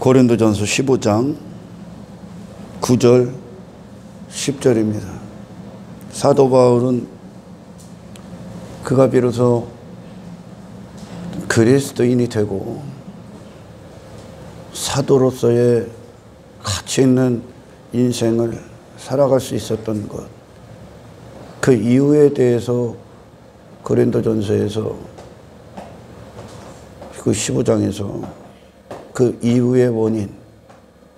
고린도전서 15장 9절 10절입니다. 사도 바울은 그가 비로소 그리스도인이 되고 사도로서의 가치 있는 인생을 살아갈 수 있었던 것, 그 이유에 대해서 고린도전서에서 그 15장에서 그 이유의 원인,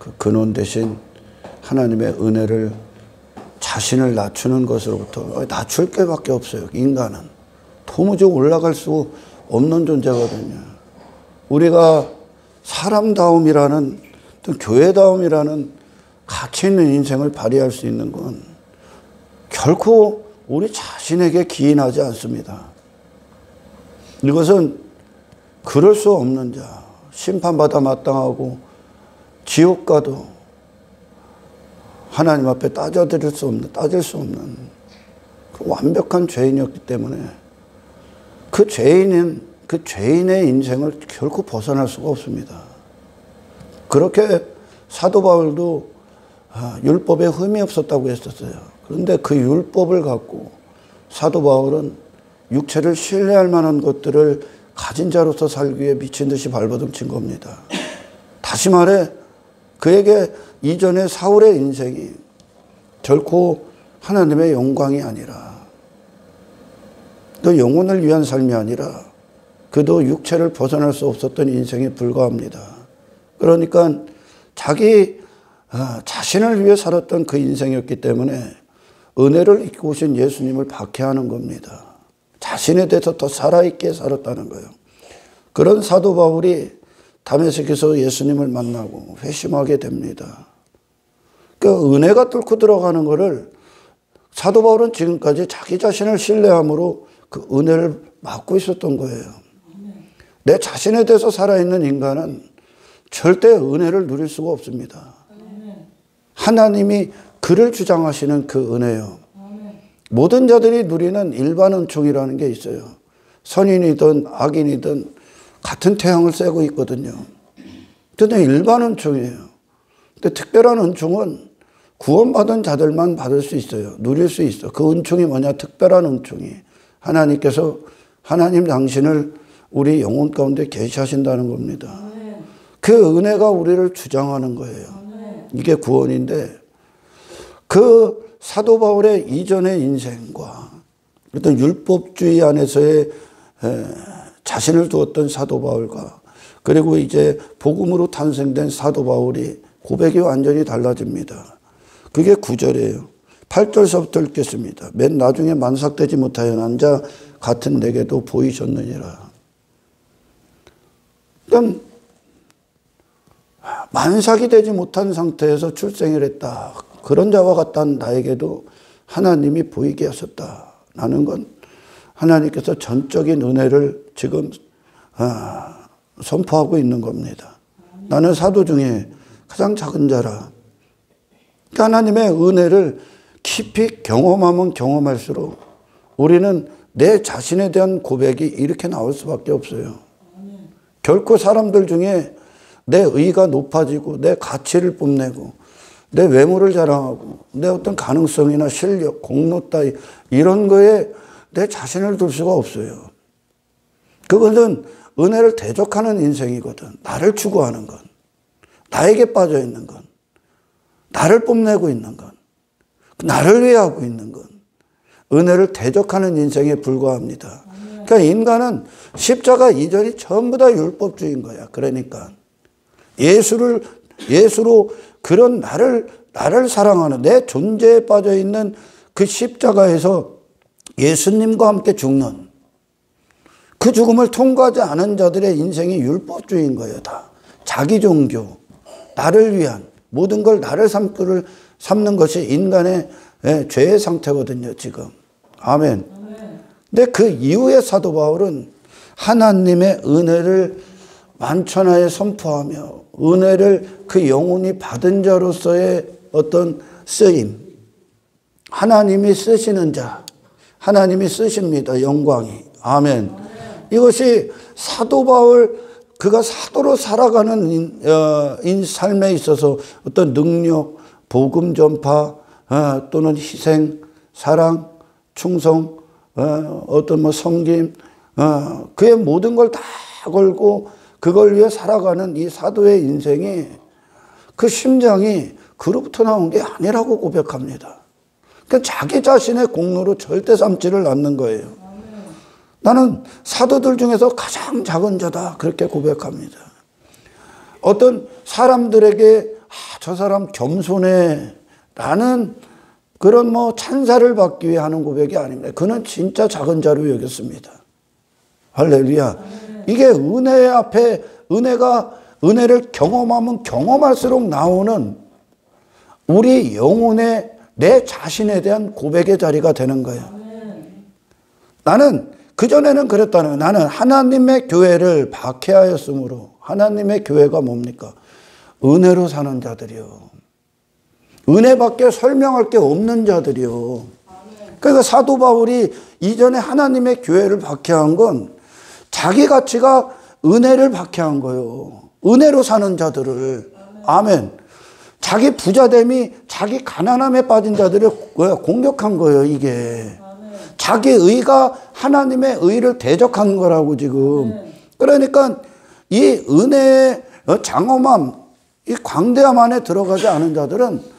그 근원 대신 하나님의 은혜를 자신을 낮추는 것으로부터, 낮출 게밖에 없어요. 인간은 도무지 올라갈 수 없는 존재거든요. 우리가 사람다움이라는, 또 교회다움이라는 가치 있는 인생을 발휘할 수 있는 건 결코 우리 자신에게 기인하지 않습니다. 이것은 그럴 수 없는 자, 심판받아 마땅하고 지옥 가도 하나님 앞에 따질 수 없는 그 완벽한 죄인이었기 때문에 그 죄인의 인생을 결코 벗어날 수가 없습니다. 그렇게 사도 바울도 율법에 흠이 없었다고 했었어요. 그런데 그 율법을 갖고 사도 바울은 육체를 신뢰할 만한 것들을 가진 자로서 살기 위해 미친 듯이 발버둥친 겁니다. 다시 말해 그에게 이전의 사울의 인생이 결코 하나님의 영광이 아니라, 그 영혼을 위한 삶이 아니라 그도 육체를 벗어날 수 없었던 인생에 불과합니다. 그러니까 자기 자신을 위해 살았던 그 인생이었기 때문에 은혜를 입고 오신 예수님을 박해하는 겁니다. 자신에 대해서 더 살아있게 살았다는 거예요. 그런 사도 바울이 다메섹에서 예수님을 만나고 회심하게 됩니다. 그 은혜가 뚫고 들어가는 것을 사도 바울은 지금까지 자기 자신을 신뢰함으로 그 은혜를 막고 있었던 거예요. 내 자신에 대해서 살아있는 인간은 절대 은혜를 누릴 수가 없습니다. 하나님이 그를 주장하시는 그 은혜요. 모든 자들이 누리는 일반 은총이라는 게 있어요. 선인이든 악인이든 같은 태양을 쐬고 있거든요. 그런데 일반 은총이에요. 근데 특별한 은총은 구원받은 자들만 받을 수 있어요. 누릴 수 있어. 그 은총이 뭐냐? 특별한 은총이. 하나님께서 하나님 당신을 우리 영혼 가운데 계시하신다는 겁니다. 그 은혜가 우리를 주장하는 거예요. 이게 구원인데, 그 사도 바울의 이전의 인생과 어떤 율법주의 안에서의 자신을 두었던 사도 바울과, 그리고 이제 복음으로 탄생된 사도 바울이 고백이 완전히 달라집니다. 그게 9절이에요. 8절서부터 읽겠습니다. 맨 나중에 만삭되지 못하여 난 자 같은 내게도 보이셨느니라. 그럼 만삭이 되지 못한 상태에서 출생을 했다. 그런 자와 같다는 나에게도 하나님이 보이게 하셨다라는 건 하나님께서 전적인 은혜를 지금 선포하고 있는 겁니다. 나는 사도 중에 가장 작은 자라. 하나님의 은혜를 깊이 경험하면 경험할수록 우리는 내 자신에 대한 고백이 이렇게 나올 수밖에 없어요. 결코 사람들 중에 내 의가 높아지고 내 가치를 뽐내고 내 외모를 자랑하고 내 어떤 가능성이나 실력, 공로 따위 이런 거에 내 자신을 둘 수가 없어요. 그것은 은혜를 대적하는 인생이거든. 나를 추구하는 건, 나에게 빠져 있는 건, 나를 뽐내고 있는 건, 나를 위해 하고 있는 건 은혜를 대적하는 인생에 불과합니다. 그러니까 인간은 십자가 이전이 전부 다 율법주의인 거야. 그러니까 예수로 그런 나를 사랑하는 내 존재에 빠져 있는 그 십자가에서 예수님과 함께 죽는 그 죽음을 통과하지 않은 자들의 인생이 율법주의인 거예요. 다 자기 종교, 나를 위한 모든 걸 나를 삼는 것이 인간의 죄의 상태거든요. 지금. 아멘. 근데 그 이후에 사도 바울은 하나님의 은혜를 만천하에 선포하며 은혜를 그 영혼이 받은 자로서의 어떤 쓰임, 하나님이 쓰시는 자, 하나님이 쓰십니다. 영광이. 아멘. 이것이 사도 바울 그가 사도로 살아가는 삶에 있어서 어떤 능력, 복음 전파, 또는 희생, 사랑, 충성, 어떤 뭐 섬김, 그의 모든 걸 다 걸고 그걸 위해 살아가는 이 사도의 인생이, 그 심장이 그로부터 나온 게 아니라고 고백합니다. 그러니까 자기 자신의 공로로 절대 삼지를 않는 거예요. 나는 사도들 중에서 가장 작은 자다, 그렇게 고백합니다. 어떤 사람들에게 저 사람 겸손해, 라는 그런 뭐 찬사를 받기 위해 하는 고백이 아닙니다. 그는 진짜 작은 자로 여겼습니다. 할렐루야. 이게 은혜 앞에, 은혜를 경험하면 경험할수록 나오는 우리 영혼의, 내 자신에 대한 고백의 자리가 되는 거예요. 나는 그전에는 그랬다는, 나는 하나님의 교회를 박해하였으므로, 하나님의 교회가 뭡니까? 은혜로 사는 자들이요. 은혜밖에 설명할 게 없는 자들이요. 그러니까 사도 바울이 이전에 하나님의 교회를 박해한 건 자기 가치가 은혜를 박해한 거예요. 은혜로 사는 자들을. 아멘. 자기 부자됨이 자기 가난함에 빠진 자들을 공격한 거예요, 이게. 자기 의가 하나님의 의를 대적한 거라고 지금. 그러니까 이 은혜의 장엄함, 이 광대함 안에 들어가지 않은 자들은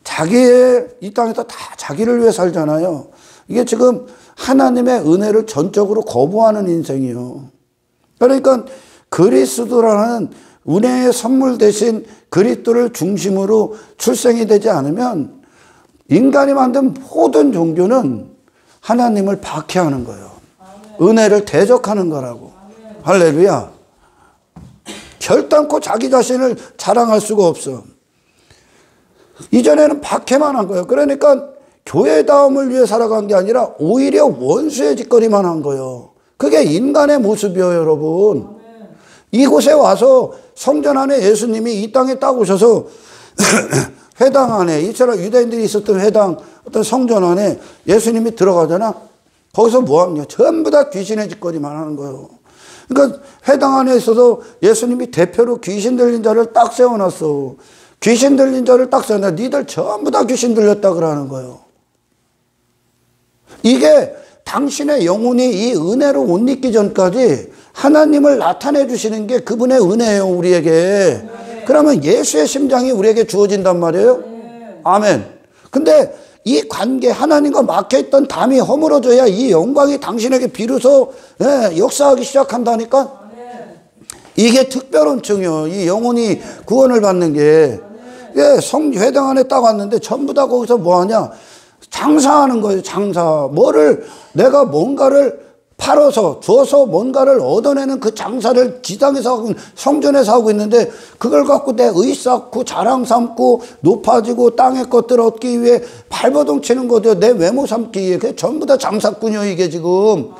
자기의, 이 땅에서 다 자기를 위해 살잖아요. 이게 지금 하나님의 은혜를 전적으로 거부하는 인생이요. 그러니까 그리스도라는 은혜의 선물 대신 그리스도를 중심으로 출생이 되지 않으면 인간이 만든 모든 종교는 하나님을 박해하는 거예요. 은혜를 대적하는 거라고. 할렐루야. 결단코 자기 자신을 자랑할 수가 없어. 이전에는 박해만 한 거예요. 그러니까 교회다움을 위해 살아간 게 아니라 오히려 원수의 짓거리만 한 거예요. 그게 인간의 모습이에요, 여러분. 이곳에 와서 성전 안에 예수님이 이 땅에 딱 오셔서 회당 안에, 이처럼 유대인들이 있었던 회당, 어떤 성전 안에 예수님이 들어가잖아. 거기서 뭐 하냐? 전부 다 귀신의 짓거리만 하는 거예요. 그러니까 회당 안에 있어서 예수님이 대표로 귀신 들린 자를 딱 세워놨어. 귀신 들린 자를 딱 세워놔. 니들 전부 다 귀신 들렸다 그러는 거예요. 이게 당신의 영혼이 이 은혜로 못 잊기 전까지 하나님을 나타내 주시는 게 그분의 은혜예요, 우리에게. 그러면 예수의 심장이 우리에게 주어진단 말이에요. 아멘. 근데 이 관계, 하나님과 막혀있던 담이 허물어져야 이 영광이 당신에게 비로소 역사하기 시작한다니까. 이게 특별원증이요. 이 영혼이 구원을 받는 게. 회당 안에 딱 왔는데 전부 다 거기서 뭐 하냐? 장사하는 거예요, 장사. 내가 뭔가를 팔아서, 줘서 뭔가를 얻어내는 그 장사를 지상에서 하고, 성전에서 하고 있는데, 그걸 갖고 내 의 쌓고, 자랑 삼고, 높아지고, 땅의 것들을 얻기 위해 발버둥 치는 거죠. 내 외모 삼기 위해. 그게 전부 다 장사꾼이요, 이게 지금.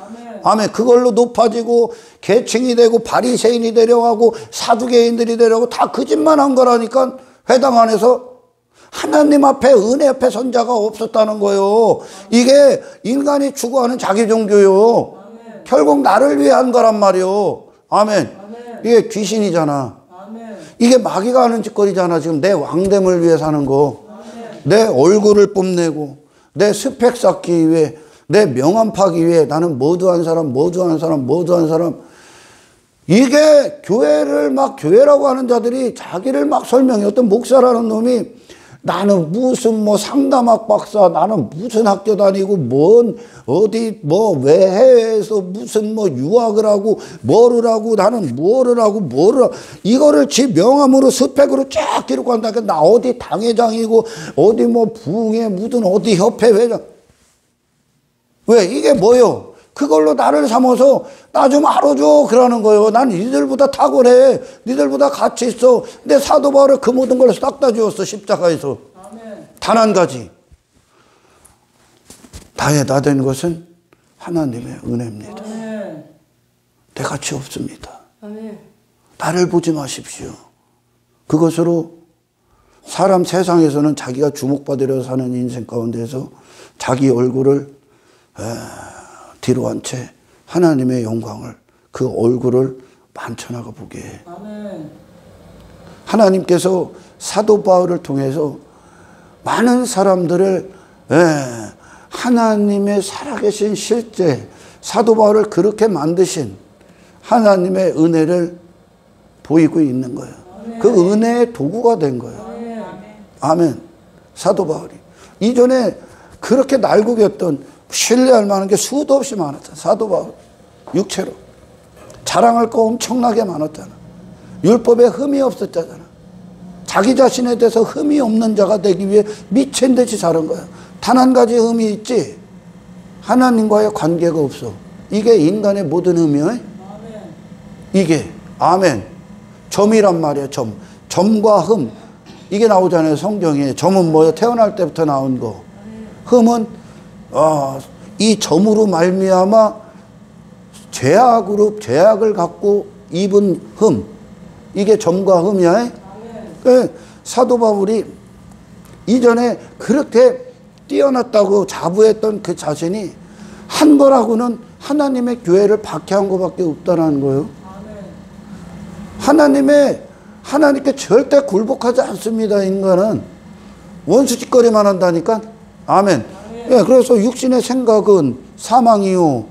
아멘. 그걸로 높아지고, 계층이 되고, 바리새인이 되려고, 사두개인들이 되려고, 다 그 짓만 한 거라니까, 회당 안에서. 하나님 앞에, 은혜 앞에 선자가 없었다는 거예요. 이게 인간이 추구하는 자기 종교요. 아멘. 결국 나를 위해 한 거란 말이요. 아멘. 아멘. 이게 귀신이잖아. 아멘. 이게 마귀가 하는 짓거리잖아. 지금 내 왕됨을 위해 사는 거. 아멘. 내 얼굴을 뽐내고, 내 스펙 쌓기 위해, 내 명함 파기 위해 나는 모두한 사람. 이게 교회라고 하는 자들이 자기를 막 설명해. 어떤 목사라는 놈이 나는 무슨 뭐 상담학 박사, 나는 무슨 학교 다니고, 왜 해외에서 무슨 뭐 유학을 하고, 나는 뭐를 하고, 이거를 지 명함으로 스펙으로 쫙 기록한다. 나 어디 당회장이고, 어디 뭐 부흥회, 무슨 어디 협회 회장. 왜? 이게 뭐요? 그걸로 나를 삼아서 나 좀 알아줘 그러는 거예요. 난 니들보다 탁월해. 니들보다 가치 있어. 근데 사도 바울은 그 모든 걸 싹 다 주었어, 십자가에서. 단 한 가지. 다 된 것은 하나님의 은혜입니다. 아멘. 내 가치 없습니다. 아멘. 나를 보지 마십시오. 그것으로 사람 세상에서는 자기가 주목받으려 사는 인생 가운데서 자기 얼굴을 뒤로 한 채 하나님의 영광을, 그 얼굴을 많잖아가 보게. 아멘. 하나님께서 사도 바울을 통해서 많은 사람들을 하나님의 살아계신 실제 사도 바울을 그렇게 만드신 하나님의 은혜를 보이고 있는 거예요. 아멘. 그 은혜의 도구가 된 거예요. 아멘. 아멘. 사도 바울이 이전에 그렇게 날고겼던 신뢰할 만한 게 수도 없이 많았잖아. 사도 바울 육체로 자랑할 거 엄청나게 많았잖아. 율법에 흠이 없었잖아. 자기 자신에 대해서 흠이 없는 자가 되기 위해 미친 듯이 자란 거야. 단 한 가지 흠이 있지. 하나님과의 관계가 없어. 이게 인간의 모든 흠이야. 아멘. 이게 아멘. 점이란 말이야. 점과 흠 이게 나오잖아요. 성경에. 점은 뭐예요? 태어날 때부터 나온 거. 흠은 이 점으로 말미암아 죄악을 갖고 입은 흠. 이게 점과 흠이야. 사도 바울이 이전에 그렇게 뛰어났다고 자부했던 그 자신이 한 거라고는 하나님의 교회를 박해한 것밖에 없다는 거예요. 하나님께 절대 굴복하지 않습니다. 인간은 원수짓거리만 한다니까. 아멘. 그래서 육신의 생각은 사망이요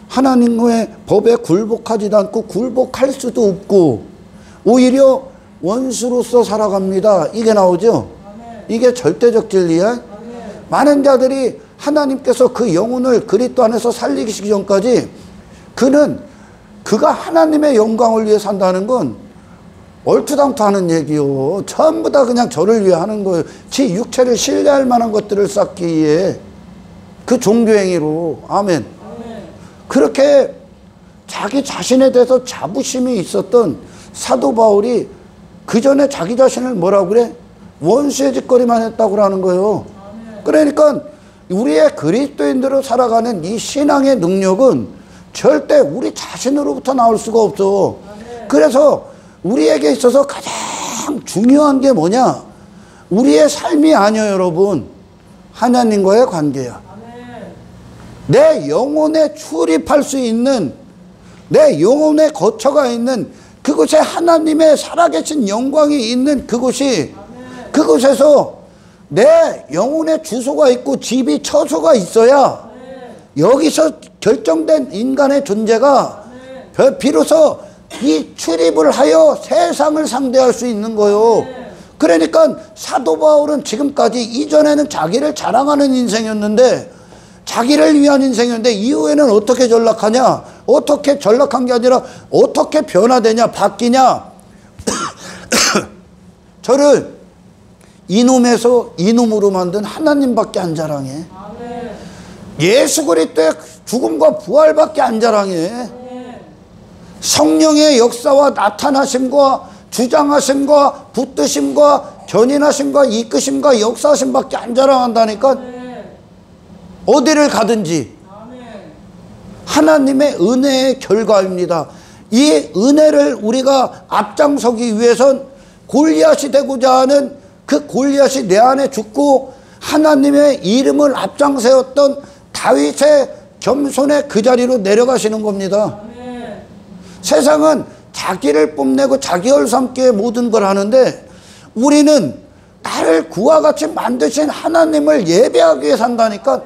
하나님의 법에 굴복하지도 않고 굴복할 수도 없고 오히려 원수로서 살아갑니다. 이게 나오죠. 이게 절대적 진리야. 많은 자들이 하나님께서 그 영혼을 그리스도 안에서 살리시기 전까지 그가 하나님의 영광을 위해 산다는 건 얼토당토 하는 얘기요. 전부 다 그냥 저를 위해 하는 거예요. 지 육체를 신뢰할 만한 것들을 쌓기 위해 그 종교행위로. 아멘. 그렇게 자기 자신에 대해서 자부심이 있었던 사도 바울이 그 전에 자기 자신을 뭐라고 그래? 원수의 짓거리만 했다고 하는 거예요. 그러니까 우리의 그리스도인들로 살아가는 이 신앙의 능력은 절대 우리 자신으로부터 나올 수가 없어. 그래서 우리에게 있어서 가장 중요한 게 뭐냐? 우리의 삶이 아니에요, 여러분. 하나님과의 관계야. 내 영혼에 출입할 수 있는, 내 영혼에 거처가 있는 그곳에 하나님의 살아계신 영광이 있는 그곳에서 내 영혼의 주소가 있고 집이 처소가 있어야 여기서 결정된 인간의 존재가 비로소 이 출입을 하여 세상을 상대할 수 있는 거예요. 그러니까 사도 바울은 지금까지 이전에는 자기를 자랑하는 인생이었는데 자기를 위한 인생이었는데 이후에는 어떻게 전락하냐? 어떻게 전락한 게 아니라 어떻게 변화되냐? 바뀌냐? 저를 이놈에서 이놈으로 만든 하나님밖에 안 자랑해. 예수 그리스도의 죽음과 부활밖에 안 자랑해. 성령의 역사와 나타나심과 주장하심과 붙드심과 견인하심과 이끄심과 역사하심밖에 안 자랑한다니까. 어디를 가든지 하나님의 은혜의 결과입니다. 이 은혜를 우리가 앞장서기 위해선 골리앗이 되고자 하는 그 골리앗이 내 안에 죽고 하나님의 이름을 앞장세웠던 다윗의 겸손의 그 자리로 내려가시는 겁니다. 세상은 자기를 뽐내고 자기 얼삼기에 모든 걸 하는데 우리는 나를 그와 같이 만드신 하나님을 예배하기 위해 산다니까.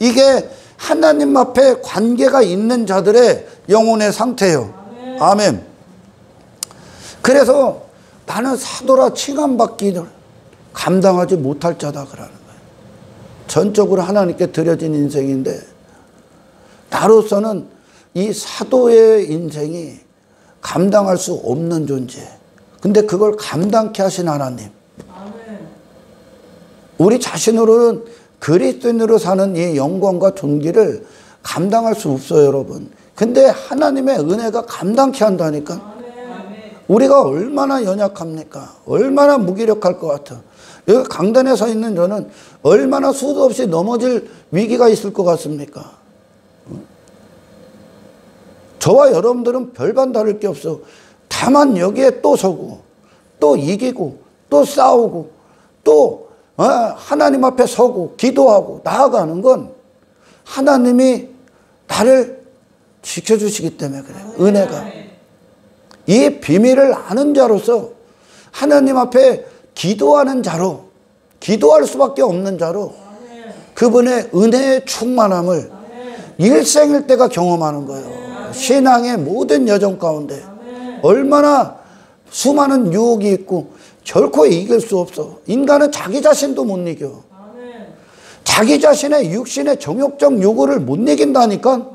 이게 하나님 앞에 관계가 있는 자들의 영혼의 상태예요. 아멘. 그래서 나는 사도라 칭함받기를 감당하지 못할 자다 그러는 거예요. 전적으로 하나님께 드려진 인생인데 나로서는 이 사도의 인생이 감당할 수 없는 존재. 근데 그걸 감당케 하신 하나님. 우리 자신으로는 그리스도인으로 사는 이 영광과 존귀를 감당할 수 없어요, 여러분. 근데 하나님의 은혜가 감당케 한다니까. 우리가 얼마나 연약합니까? 얼마나 무기력할 것 같아. 여기 강단에 서 있는 저는 얼마나 수도 없이 넘어질 위기가 있을 것 같습니까? 저와 여러분들은 별반 다를 게 없어. 다만 여기에 또 서고 또 이기고 또 싸우고 또 하나님 앞에 서고 기도하고 나아가는 건 하나님이 나를 지켜주시기 때문에 그래요. 은혜가. 이 비밀을 아는 자로서 하나님 앞에 기도하는 자로, 기도할 수밖에 없는 자로 그분의 은혜의 충만함을 일생일 때가 경험하는 거예요. 신앙의 모든 여정 가운데 얼마나 수많은 유혹이 있고 결코 이길 수 없어. 인간은 자기 자신도 못 이겨. 자기 자신의 육신의 정욕적 요구를 못 이긴다니까.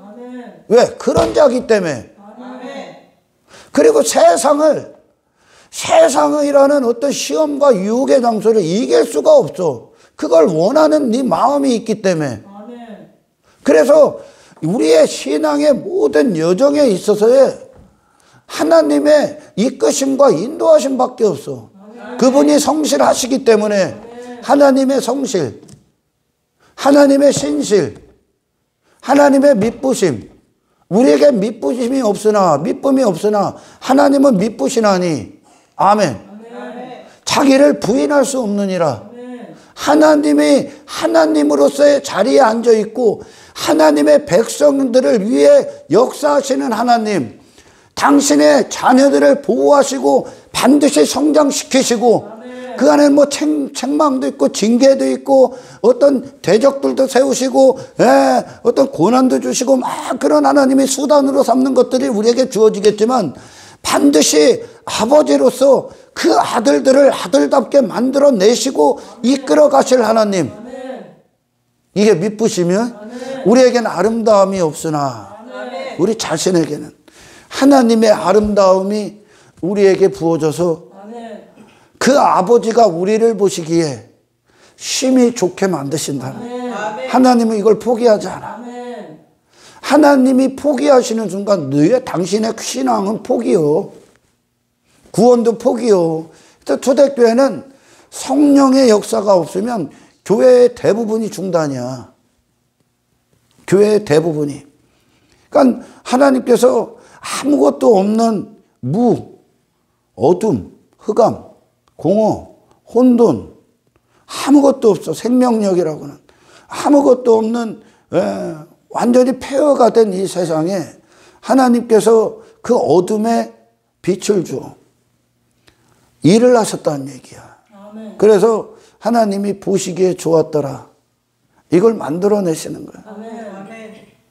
왜? 그런 자기 때문에. 그리고 세상이라는 어떤 시험과 유혹의 장소를 이길 수가 없어. 그걸 원하는 네 마음이 있기 때문에. 그래서 우리의 신앙의 모든 여정에 있어서의 하나님의 이끄심과 인도하심밖에 없어. 그분이 성실하시기 때문에 하나님의 성실, 하나님의 신실, 하나님의 미쁘심, 우리에게 미쁘심이 없으나, 미쁨이 없으나 하나님은 미쁘시나니. 아멘. 자기를 부인할 수 없느니라. 하나님이 하나님으로서의 자리에 앉아 있고 하나님의 백성들을 위해 역사하시는 하나님, 당신의 자녀들을 보호하시고 반드시 성장시키시고 그 안에 뭐 책망도 있고 징계도 있고 어떤 대적들도 세우시고 어떤 고난도 주시고 막 그런 하나님의 수단으로 삼는 것들이 우리에게 주어지겠지만 반드시 아버지로서 그 아들들을 아들답게 만들어내시고 이끌어 가실 하나님, 이게 미쁘시면 우리에게는 아름다움이 없으나 우리 자신에게는 하나님의 아름다움이 우리에게 부어져서 그 아버지가 우리를 보시기에 심히 좋게 만드신다는. 하나님은 이걸 포기하지 않아. 하나님이 포기하시는 순간 당신의 신앙은 포기요. 구원도 포기요. 초대교회는 성령의 역사가 없으면 교회의 대부분이 중단이야. 교회의 대부분이. 그러니까 하나님께서 아무것도 없는 어둠, 흑암, 공허, 혼돈, 아무것도 없어. 생명력이라고는 아무것도 없는 완전히 폐허가 된 이 세상에 하나님께서 그 어둠에 빛을 주어 일을 하셨다는 얘기야. 그래서 하나님이 보시기에 좋았더라. 이걸 만들어내시는 거야.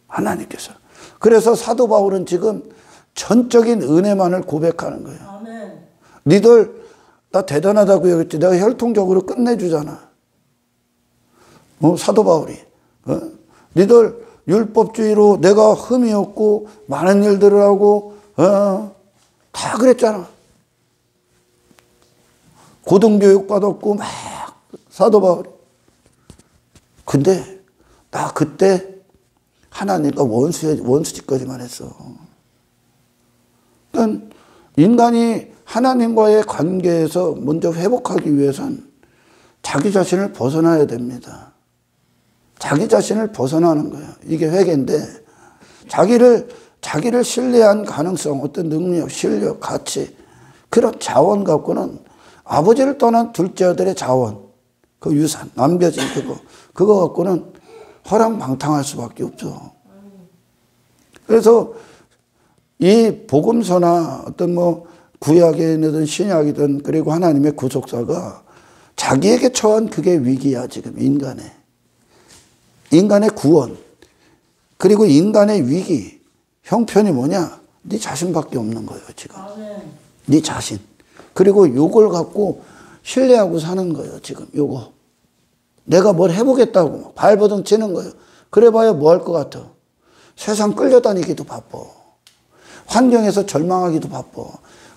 하나님께서. 그래서 사도 바울은 지금 전적인 은혜만을 고백하는 거예요. 니들 나 대단하다고 여겼지. 내가 혈통적으로 끝내주잖아. 사도 바울이. 니들 율법주의로 내가 흠이 없고 많은 일들을 하고 다 그랬잖아. 고등교육 받았고 막 사도 바울이. 근데 나 그때 하나님과 원수짓거리만 했어. 그러니까 인간이 하나님과의 관계에서 먼저 회복하기 위해선 자기 자신을 벗어나야 됩니다. 자기 자신을 벗어나는 거예요. 이게 회개인데 자기를 신뢰한 가능성, 어떤 능력, 실력, 가치, 그런 자원 갖고는 아버지를 떠난 둘째 아들의 자원, 그 유산, 남겨진 그거 갖고는 허랑방탕할 수밖에 없죠. 그래서 이 복음서나 어떤 구약이든 신약이든 그리고 하나님의 구속사가 자기에게 처한 그게 위기야. 지금 인간의 구원, 그리고 인간의 위기, 형편이 뭐냐? 네 자신밖에 없는 거예요. 지금 네 자신. 그리고 요걸 갖고 신뢰하고 사는 거예요. 지금 요거 내가 뭘 해보겠다고 발버둥 치는 거예요. 그래봐야 뭐 할 것 같아? 세상 끌려다니기도 바빠. 환경에서 절망하기도 바빠.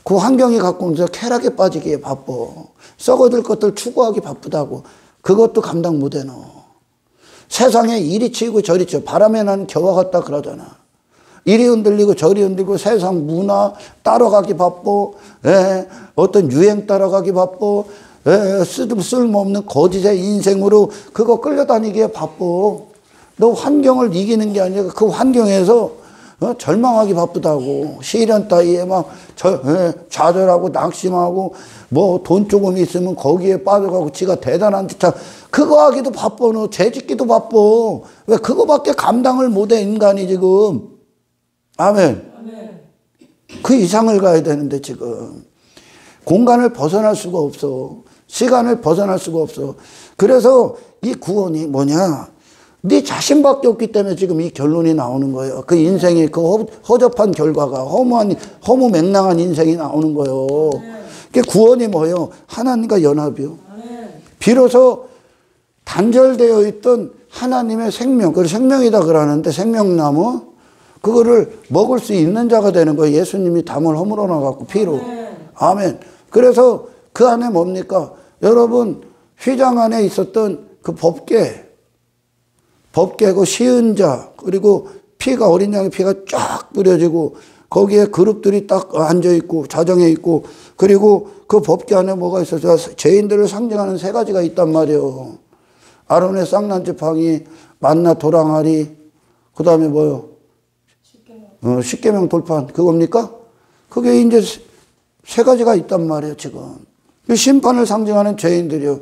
그 환경이 갖고 오면서 쾌락에 빠지기에 바빠. 썩어들 것들 추구하기 바쁘다고. 그것도 감당 못해 너. 세상에 이리 치고 저리 치고 바람에 난 겨와 같다 그러잖아. 이리 흔들리고 저리 흔들리고 세상 문화 따라가기 바빠. 어떤 유행 따라가기 바빠. 쓸모없는 거짓의 인생으로 그거 끌려다니기에 바빠. 너 환경을 이기는 게 아니라 그 환경에서 절망하기 바쁘다고. 시련 따위에 막 좌절하고 낙심하고 돈 조금 있으면 거기에 빠져가고 지가 대단한 듯 그거 하기도 바빠. 너 죄짓기도 바빠. 왜 그거밖에 감당을 못해 인간이 지금. 아멘. 그 이상을 가야 되는데 지금 공간을 벗어날 수가 없어. 시간을 벗어날 수가 없어. 그래서 이 구원이 뭐냐? 네 자신밖에 없기 때문에 지금 이 결론이 나오는 거예요. 그 인생이 그 허접한 결과가 허무맹랑한 인생이 나오는 거예요. 그 구원이 뭐예요? 하나님과 연합이요. 비로소 단절되어 있던 하나님의 생명, 그걸 생명이다 그러는데 생명나무 그거를 먹을 수 있는 자가 되는 거예요. 예수님이 담을 허물어 놔갖고 피로. 아멘. 그래서 그 안에 뭡니까? 여러분 휘장 안에 있었던 그 법궤고 시은자 그리고 피가 어린 양의 피가 쫙 뿌려지고 거기에 그룹들이 딱 앉아있고 자정해 있고 그리고 그 법궤 안에 뭐가 있어서 죄인들을 상징하는 세 가지가 있단 말이에요. 아론의 쌍난지팡이, 만나 도랑아리, 그 다음에 뭐요? 십계명 돌판 그겁니까? 그게 이제 세 가지가 있단 말이에요 지금. 심판을 상징하는 죄인들이요.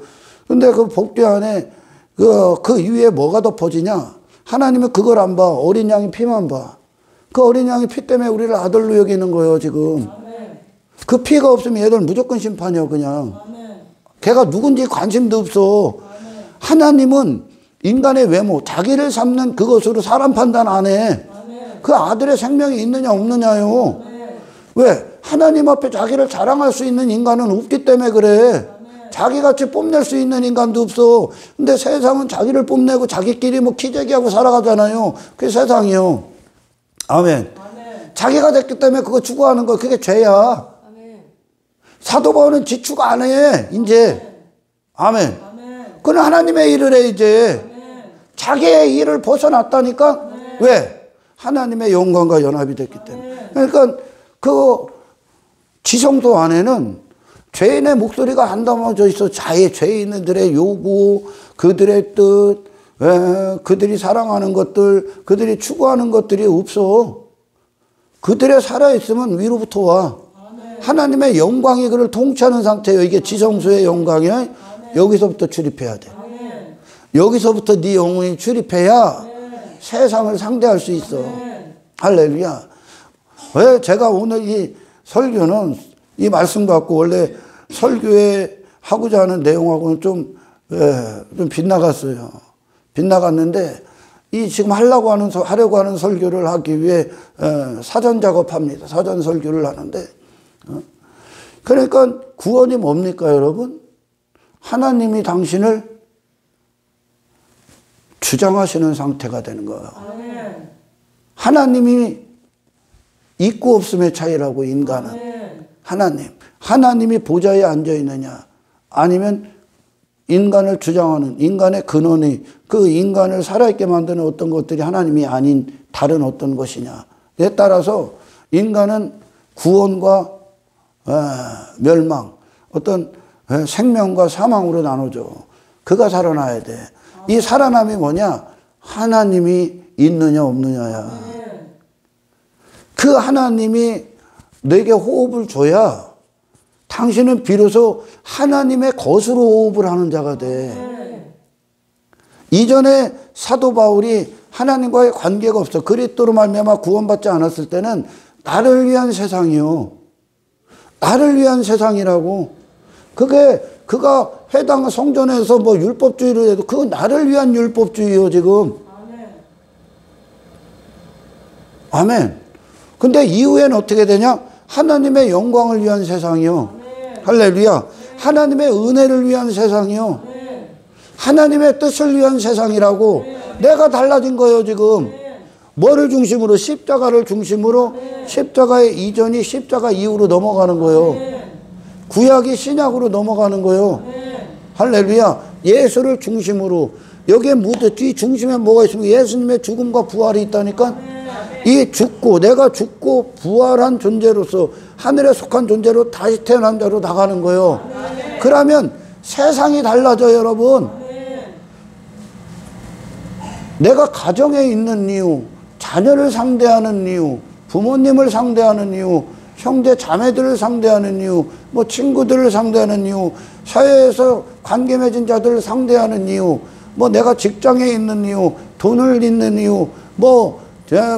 근데 그 법궤 안에 그 위에 뭐가 덮어지냐? 하나님은 그걸 안 봐. 어린 양의 피만 봐. 그 어린 양의 피 때문에 우리를 아들로 여기는 거예요 지금. 그 피가 없으면 얘들 무조건 심판이요 그냥. 걔가 누군지 관심도 없어. 하나님은 인간의 외모, 자기를 삼는 그것으로 사람 판단 안 해. 그 아들의 생명이 있느냐 없느냐요. 왜? 하나님 앞에 자기를 자랑할 수 있는 인간은 없기 때문에 그래. 자기같이 뽐낼 수 있는 인간도 없어. 근데 세상은 자기를 뽐내고 자기끼리 뭐 키재기하고 살아가잖아요. 그게 세상이요. 아멘. 자기가 됐기 때문에 그거 추구하는 거 그게 죄야. 사도 바울은 지 추구 안 해. 이제. 아멘. 그건 하나님의 일을 해 이제. 자기의 일을 벗어났다니까. 왜? 하나님의 영광과 연합이 됐기 때문에. 그러니까 그 지성소 안에는 죄인의 목소리가 안 담아져 있어. 죄인들의 요구, 그들의 뜻, 그들이 사랑하는 것들, 그들이 추구하는 것들이 없어. 그들에 살아있으면 위로부터 와. 하나님의 영광이 그를 통치하는 상태예요. 이게 지성소의 영광이. 여기서부터 출입해야 돼. 여기서부터 네 영혼이 출입해야 세상을 상대할 수 있어. 할렐루야. 왜 제가 오늘 이 설교는 이 말씀 갖고 원래 설교에 하고자 하는 내용하고는 좀 빗나갔어요. 빗나갔는데 이 지금 하려고 하는 설교를 하기 위해 사전 작업합니다. 사전 설교를 하는데 그러니까 구원이 뭡니까 여러분? 하나님이 당신을 주장하시는 상태가 되는 거예요. 하나님이 있고 없음의 차이라고 인간은. 하나님이 보좌에 앉아 있느냐 아니면 인간을 주장하는 인간의 근원이 그 인간을 살아있게 만드는 어떤 것들이 하나님이 아닌 다른 어떤 것이냐에 따라서 인간은 구원과 멸망 어떤 생명과 사망으로 나눠져. 그가 살아나야 돼. 이 살아남이 뭐냐? 하나님이 있느냐 없느냐야. 그 하나님이 내게 호흡을 줘야 당신은 비로소 하나님의 것으로 호흡을 하는 자가 돼. 이전에 사도 바울이 하나님과의 관계가 없어. 그리스도로 말미암아 구원받지 않았을 때는 나를 위한 세상이요. 나를 위한 세상이라고. 그가 해당 성전에서 뭐 율법주의를 해도 그거 나를 위한 율법주의요 지금. 아멘. 근데 이후에는 어떻게 되냐? 하나님의 영광을 위한 세상이요. 할렐루야. 하나님의 은혜를 위한 세상이요. 하나님의 뜻을 위한 세상이라고. 내가 달라진 거예요 지금. 뭐를 중심으로? 십자가를 중심으로. 십자가의 이전이 십자가 이후로 넘어가는 거예요. 구약이 신약으로 넘어가는 거예요. 할렐루야. 예수를 중심으로. 여기에 이 중심에 뭐가 있습니까? 예수님의 죽음과 부활이 있다니까. 이 내가 죽고 부활한 존재로서 하늘에 속한 존재로 다시 태어난 자로 나가는 거예요. 그러면 세상이 달라져요 여러분. 내가 가정에 있는 이유, 자녀를 상대하는 이유, 부모님을 상대하는 이유, 형제 자매들을 상대하는 이유, 뭐 친구들을 상대하는 이유, 사회에서 관계 맺은 자들을 상대하는 이유, 뭐 내가 직장에 있는 이유, 돈을 잇는 이유, 뭐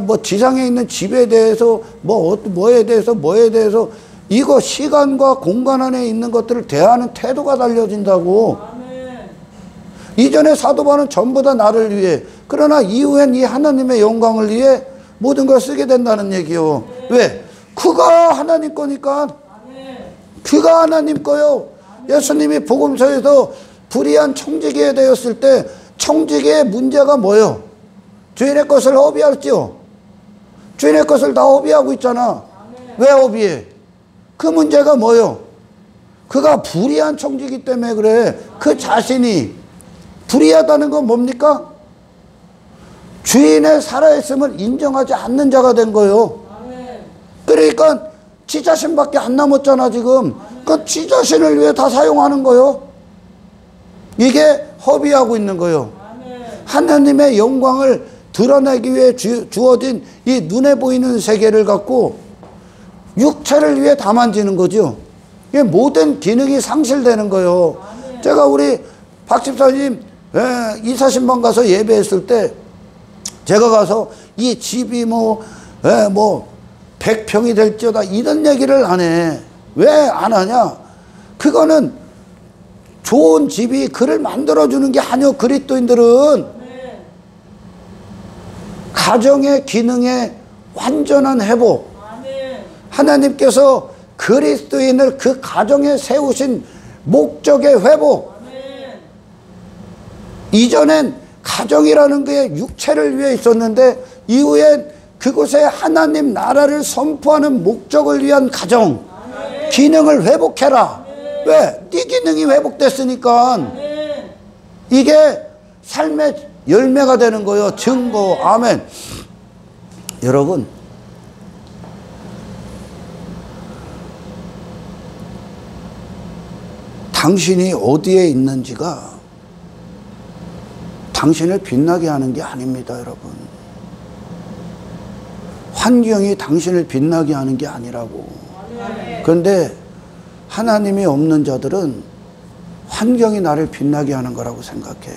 뭐 지상에 있는 집에 대해서 뭐에 대해서 이거 시간과 공간 안에 있는 것들을 대하는 태도가 달려진다고. 아멘. 이전에 사도 바울은 전부 다 나를 위해, 그러나 이후엔 이 하나님의 영광을 위해 모든 걸 쓰게 된다는 얘기요. 왜? 그가 하나님 거니까. 그가 하나님 거요. 예수님이 복음서에서 불의한 청지기에 되었을 때 청지기의 문제가 뭐요? 주인의 것을 허비했죠. 주인의 것을 다 허비하고 있잖아. 왜 허비해? 그 문제가 뭐요? 그가 불의한 청지기 때문에 그래. 그 자신이 불의하다는 건 뭡니까? 주인의 살아있음을 인정하지 않는 자가 된 거예요. 그러니까 지 자신밖에 안 남았잖아 지금. 그 지 자신을 위해 다 사용하는 거예요. 이게 허비하고 있는 거예요. 하나님의 영광을 드러내기 위해 주어진 이 눈에 보이는 세계를 갖고 육체를 위해 다 만지는 거죠. 이게 모든 기능이 상실되는 거예요. 제가 우리 박 집사님 이사신방 가서 예배했을 때 제가 가서 이 집이 뭐 100평이 될지어다 이런 얘기를 안 해. 왜 안 하냐? 그거는 좋은 집이 그를 만들어주는 게 아니요. 그리스도인들은 가정의 기능의 완전한 회복. 하나님께서 그리스도인을 그 가정에 세우신 목적의 회복. 이전엔 가정이라는 게 육체를 위해 있었는데 이후엔 그곳에 하나님 나라를 선포하는 목적을 위한 가정, 기능을 회복해라. 왜? 네 기능이 회복됐으니까. 이게 삶의 열매가 되는 거예요. 증거. 아멘. 여러분, 당신이 어디에 있는지가 당신을 빛나게 하는 게 아닙니다, 여러분. 환경이 당신을 빛나게 하는 게 아니라고. 그런데 하나님이 없는 자들은 환경이 나를 빛나게 하는 거라고 생각해.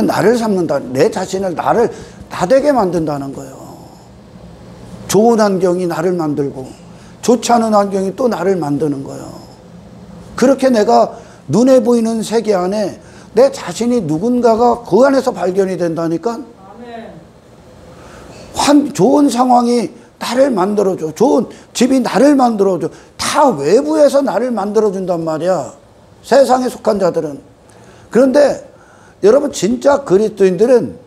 나를 삼는다. 내 자신을 나를 나되게 만든다는 거예요. 좋은 환경이 나를 만들고 좋지 않은 환경이 또 나를 만드는 거예요. 그렇게 내가 눈에 보이는 세계 안에 내 자신이 누군가가 그 안에서 발견이 된다니까. 좋은 상황이 나를 만들어줘. 좋은 집이 나를 만들어줘. 다 외부에서 나를 만들어준단 말이야. 세상에 속한 자들은. 그런데 여러분 진짜 그리스도인들은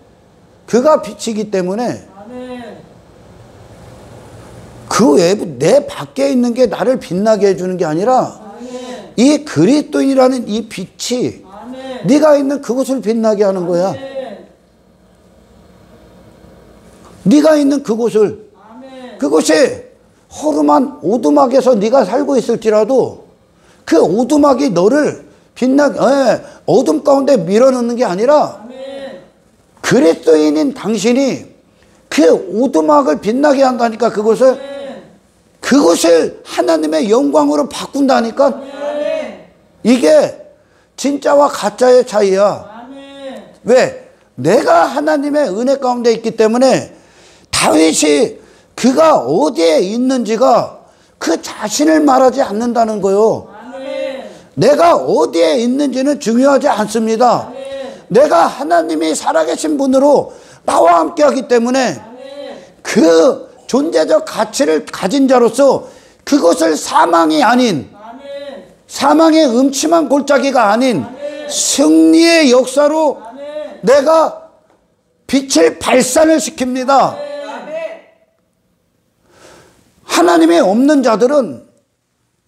그가 빛이기 때문에 그 외부 내 밖에 있는 게 나를 빛나게 해주는 게 아니라 이 그리스도인이라는 이 빛이 네가 있는 그곳을 빛나게 하는 거야. 네가 있는 그곳을. 그곳이 허름한 오두막에서 네가 살고 있을지라도 그 오두막이 너를 빛나게 어둠 가운데 밀어넣는 게 아니라 그리스도인인 당신이 그 오두막을 빛나게 한다니까. 그곳을 하나님의 영광으로 바꾼다니까. 이게 진짜와 가짜의 차이야. 왜? 내가 하나님의 은혜 가운데 있기 때문에 다윗이 그가 어디에 있는지가 그 자신을 말하지 않는다는 거요. 내가 어디에 있는지는 중요하지 않습니다. 내가 하나님이 살아계신 분으로 나와 함께 하기 때문에 그 존재적 가치를 가진 자로서 그것을 사망이 아닌, 사망의 음침한 골짜기가 아닌 승리의 역사로 내가 빛을 발산을 시킵니다. 하나님이 없는 자들은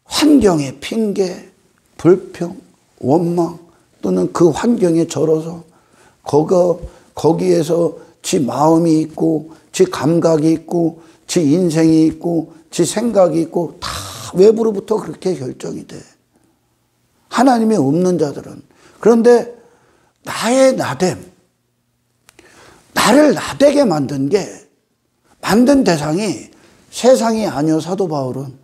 환경의 핑계, 불평, 원망 또는 그 환경에 절어서 거기에서 지 마음이 있고 지 감각이 있고 지 인생이 있고 지 생각이 있고 다 외부로부터 그렇게 결정이 돼. 하나님이 없는 자들은. 그런데 나의 나됨, 나를 나되게 만든 대상이 세상이 아니요. 사도 바울은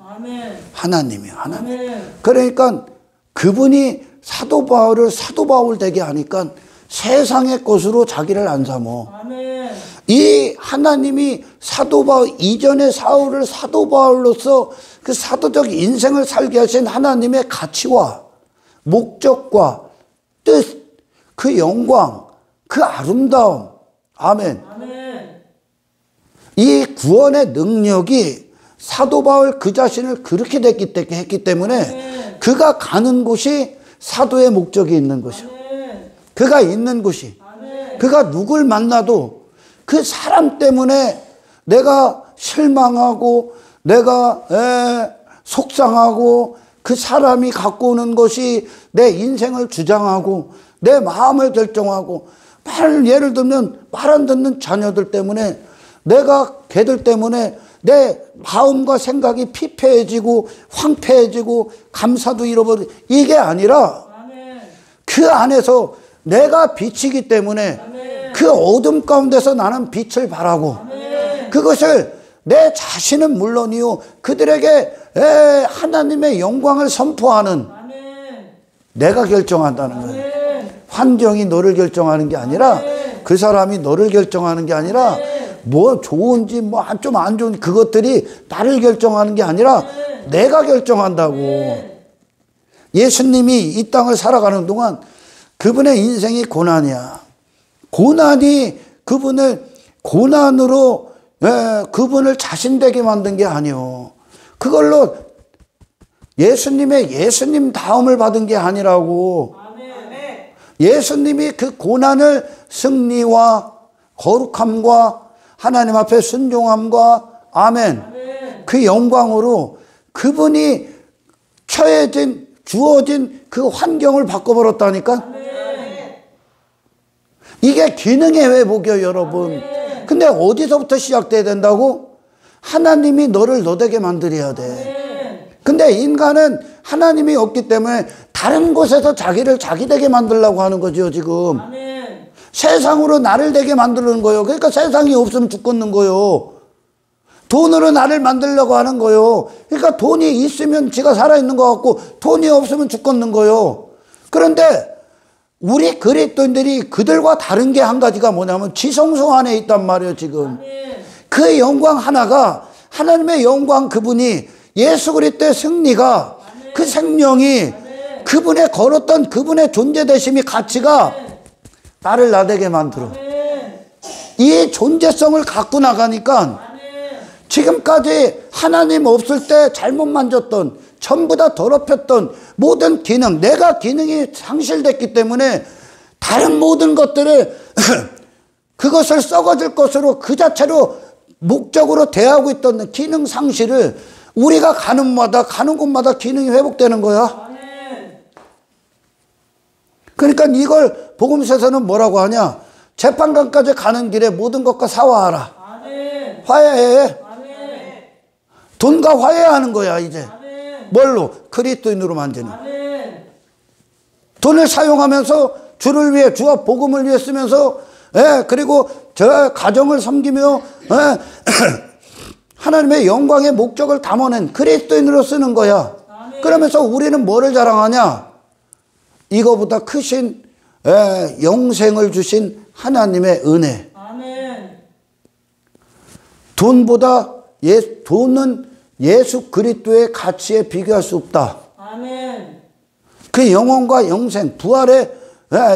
하나님이에요. 하나님. 그러니까 그분이 사도 바울을 사도 바울 되게 하니까 세상의 것으로 자기를 안 삼어. 아멘. 이 하나님이 사도 바울, 이전에 사울을 사도 바울로서 그 사도적 인생을 살게 하신 하나님의 가치와 목적과 뜻, 그 영광, 그 아름다움. 아멘. 아멘. 이 구원의 능력이 사도 바울 그 자신을 그렇게 했기 때문에 아멘. 그가 가는 곳이 사도의 목적이 있는 곳이요. 아멘. 그가 있는 곳이. 아멘. 그가 누굴 만나도 그 사람 때문에 내가 실망하고 내가 속상하고 그 사람이 갖고 오는 것이 내 인생을 주장하고 내 마음을 결정하고 예를 들면 말 안 듣는 자녀들 때문에 내가 걔들 때문에 내 마음과 생각이 피폐해지고 황폐해지고 감사도 잃어버리고 이게 아니라 아멘. 그 안에서 내가 빛이기 때문에 아멘. 그 어둠 가운데서 나는 빛을 발하고 아멘. 그것을 내 자신은 물론이요 그들에게 하나님의 영광을 선포하는 아멘. 내가 결정한다는 거예요. 아멘. 환경이 너를 결정하는 게 아니라 아멘. 그 사람이 너를 결정하는 게 아니라 아멘. 뭐 좋은지 뭐 좀 안 좋은 그것들이 나를 결정하는 게 아니라 아멘. 내가 결정한다고. 아멘. 예수님이 이 땅을 살아가는 동안 그분의 인생이 고난이야. 고난이 그분을 고난으로 그분을 자신되게 만든 게 아니요. 그걸로 예수님 다음을 받은 게 아니라고. 아멘. 예수님이 그 고난을 승리와 거룩함과 하나님 앞에 순종함과 아멘. 아멘. 그 영광으로 그분이 주어진 그 환경을 바꿔버렸다니까. 아멘. 이게 기능의 회복이에요, 여러분. 근데 어디서부터 시작돼야 된다고? 하나님이 너를 너되게 만들어야 돼. 근데 인간은 하나님이 없기 때문에 다른 곳에서 자기를 자기 되게 만들려고 하는 거죠, 지금. 아멘. 세상으로 나를 되게 만드는 거예요. 그러니까 세상이 없으면 죽겠는 거예요. 돈으로 나를 만들려고 하는 거예요. 그러니까 돈이 있으면 지가 살아있는 것 같고 돈이 없으면 죽겠는 거예요. 그런데 우리 그리스도인들이 그들과 다른 게 한 가지가 뭐냐면 지성소 안에 있단 말이에요, 지금. 아멘. 그 영광 하나가 하나님의 영광 그분이 예수 그리스도의 승리가 그 생명이 그분의 걸었던 그분의 존재되심이 가치가 나를 나되게 만들어. 이 존재성을 갖고 나가니까 지금까지 하나님 없을 때 잘못 만졌던 전부 다 더럽혔던 모든 기능, 내가 기능이 상실됐기 때문에 다른 모든 것들을 그것을 썩어질 것으로 그 자체로 목적으로 대하고 있던 기능 상실을 우리가 가는 곳마다 기능이 회복되는 거야. 그러니까 이걸 복음서에서는 뭐라고 하냐? 재판관까지 가는 길에 모든 것과 사화하라. 화해해. 돈과 화해하는 거야, 이제. 뭘로? 그리스도인으로 만드는. 돈을 사용하면서 주를 위해, 주와 복음을 위해 쓰면서, 그리고 저 가정을 섬기며, 하나님의 영광의 목적을 담아낸 그리스도인으로 쓰는 거야. 그러면서 우리는 뭐를 자랑하냐? 이거보다 크신 영생을 주신 하나님의 은혜. 돈보다 돈은 예수 그리스도의 가치에 비교할 수 없다. 그 영혼과 영생, 부활의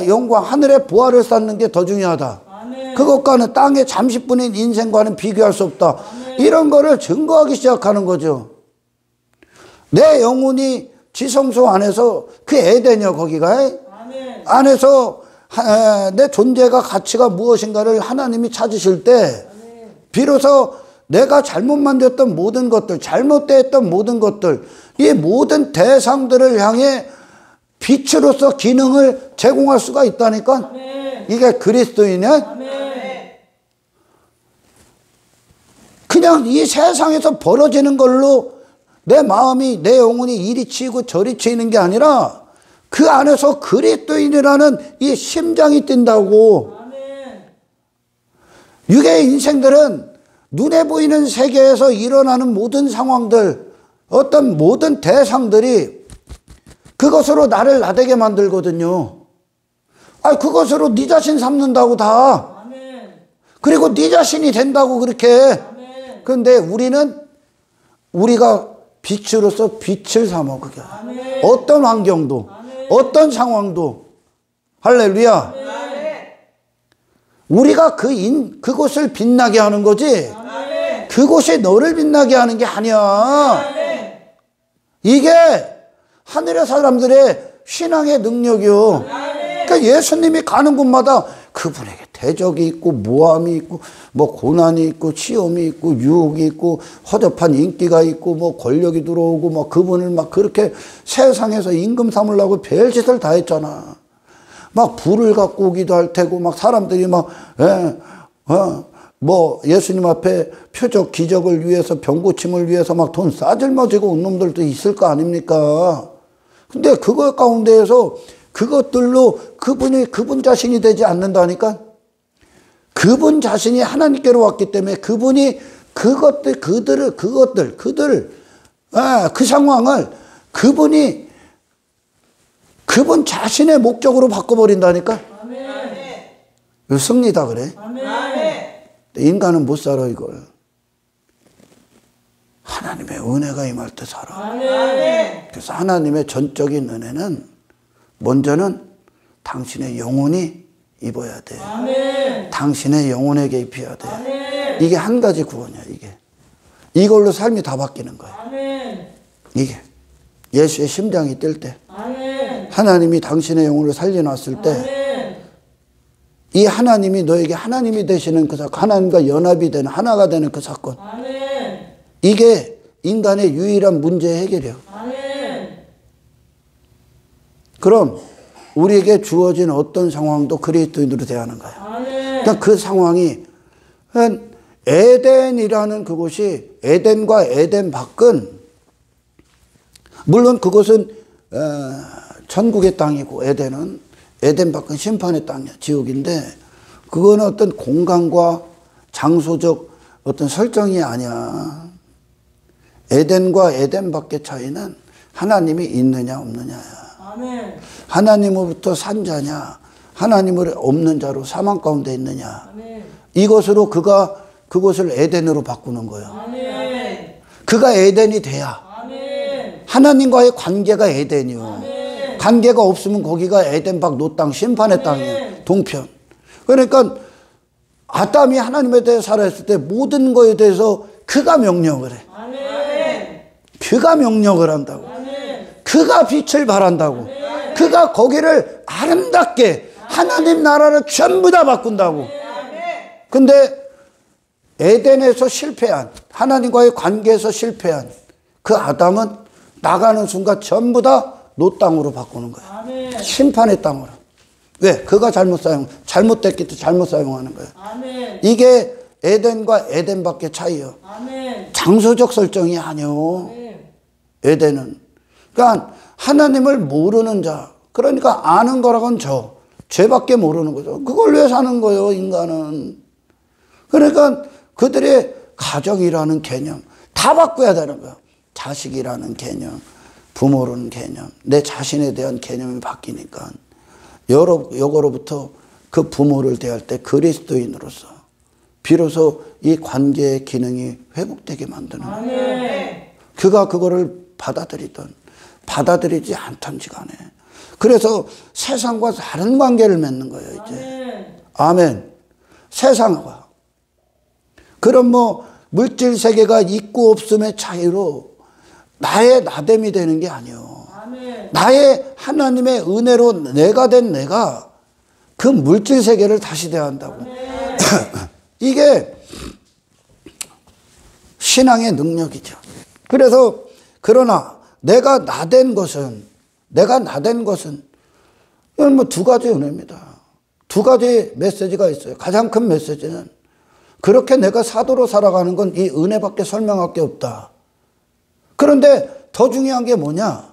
영광, 하늘의 부활을 쌓는 게 더 중요하다. 그것과는 땅의 잠시뿐인 인생과는 비교할 수 없다. 이런 거를 증거하기 시작하는 거죠. 내 영혼이 지성소 안에서 그 에덴이요, 거기가. 안에서 내 존재가 가치가 무엇인가를 하나님이 찾으실 때 비로소 내가 잘못 만들었던 모든 것들, 잘못됐던 모든 것들, 이 모든 대상들을 향해 빛으로서 기능을 제공할 수가 있다니까. 이게 그리스도이냐? 그냥 이 세상에서 벌어지는 걸로 내 마음이, 내 영혼이 이리 치이고 저리 치이는 게 아니라 그 안에서 그리스도인이라는 이 심장이 뛴다고. 육의 인생들은 눈에 보이는 세계에서 일어나는 모든 상황들, 어떤 모든 대상들이 그것으로 나를 나되게 만들거든요. 아, 그것으로 네 자신 삼는다고 다. 그리고 네 자신이 된다고 그렇게. 그런데 우리가 빛으로서 빛을 삼어 그게. 어떤 환경도, 어떤 상황도. 할렐루야. 우리가 그곳을 빛나게 하는 거지. 그곳이 너를 빛나게 하는 게 아니야. 이게 하늘의 사람들의 신앙의 능력이요. 그러니까 예수님이 가는 곳마다 그분에게 대적이 있고 모함이 있고 뭐 고난이 있고 시험이 있고 유혹이 있고 허접한 인기가 있고 뭐 권력이 들어오고 뭐 그분을 막 그렇게 세상에서 임금 삼으려고 별짓을 다 했잖아. 막 불을 갖고 오기도 할 테고 막 사람들이 막 뭐 예수님 앞에 표적 기적을 위해서 병 고침을 위해서 막 돈 싸질머지고 온 놈들도 있을 거 아닙니까? 근데 그거 가운데에서 그것들로 그분 자신이 되지 않는다니까. 그분 자신이 하나님께로 왔기 때문에 그분이 그 상황을 그분 자신의 목적으로 바꿔버린다니까. 아멘. 승리다 그래. 아멘. 인간은 못 살아 이걸. 하나님의 은혜가 임할 때 살아. 아멘. 그래서 하나님의 전적인 은혜는 먼저는 당신의 영혼이 입어야 돼. 아멘. 당신의 영혼에게 입혀야 돼. 아멘. 이게 한 가지 구원이야. 이걸로 삶이 다 바뀌는 거야. 아멘. 이게 예수의 심장이 뛸 때, 아멘. 하나님이 당신의 영혼을 살려놨을 때, 이 하나님이 너에게 하나님이 되시는 그 사건, 하나님과 연합이 되는 하나가 되는 그 사건, 아멘. 이게 인간의 유일한 문제 해결이야. 아멘. 그럼 우리에게 주어진 어떤 상황도 그리스도인으로 대하는 거야. 아멘. 그러니까 그 상황이 에덴이라는 그곳이 에덴과 에덴 밖은 물론 그곳은 천국의 땅이고 에덴 밖은 심판의 땅이야. 지옥인데 그거는 어떤 공간과 장소적 어떤 설정이 아니야. 에덴과 에덴 밖의 차이는 하나님이 있느냐 없느냐야. 아멘. 하나님으로부터 산 자냐 하나님을 없는 자로 사망 가운데 있느냐. 아멘. 이것으로 그것을 에덴으로 바꾸는 거예요. 아멘. 그가 에덴이 돼야 아멘. 하나님과의 관계가 에덴이요. 아멘. 관계가 없으면 거기가 에덴 밖 노땅 심판의 땅이에요. 동편. 그러니까 아담이 하나님에 대해 살아있을 때 모든 거에 대해서 그가 명령을 해. 아멘. 그가 명령을 한다고. 아멘. 그가 빛을 발한다고. 아멘. 그가 거기를 아름답게 하나님 나라를 전부 다 바꾼다고. 근데 에덴에서 실패한 하나님과의 관계에서 실패한 그 아담은 나가는 순간 전부 다 노 땅으로 바꾸는 거야. 아멘. 심판의 땅으로. 왜? 그가 잘못됐기 때문에 잘못 사용하는 거야. 아멘. 이게 에덴과 에덴 밖의 차이요. 아멘. 장소적 설정이 아니요. 에덴은. 그러니까 하나님을 모르는 자. 그러니까 아는 거라고는 죄밖에 모르는 거죠. 그걸 왜 사는 거예요, 인간은. 그러니까 그들의 가정이라는 개념 다 바꿔야 되는 거야. 자식이라는 개념, 부모라는 개념, 내 자신에 대한 개념이 바뀌니까 여거로부터 그 부모를 대할 때 그리스도인으로서 비로소 이 관계의 기능이 회복되게 만드는 거예요. 그가 그거를 받아들이든 받아들이지 않던지 간에 그래서 세상과 다른 관계를 맺는 거예요. 이제 아멘. 세상과 그런 뭐 물질 세계가 있고 없음의 차이로 나의 나됨이 되는 게 아니요. 나의 하나님의 은혜로 내가 된 내가 그 물질 세계를 다시 대한다고. 이게 신앙의 능력이죠. 그래서 그러나 내가 나된 것은 이건 뭐 두 가지 은혜입니다. 두 가지 메시지가 있어요. 가장 큰 메시지는 그렇게 내가 사도로 살아가는 건 이 은혜밖에 설명할 게 없다. 그런데 더 중요한 게 뭐냐?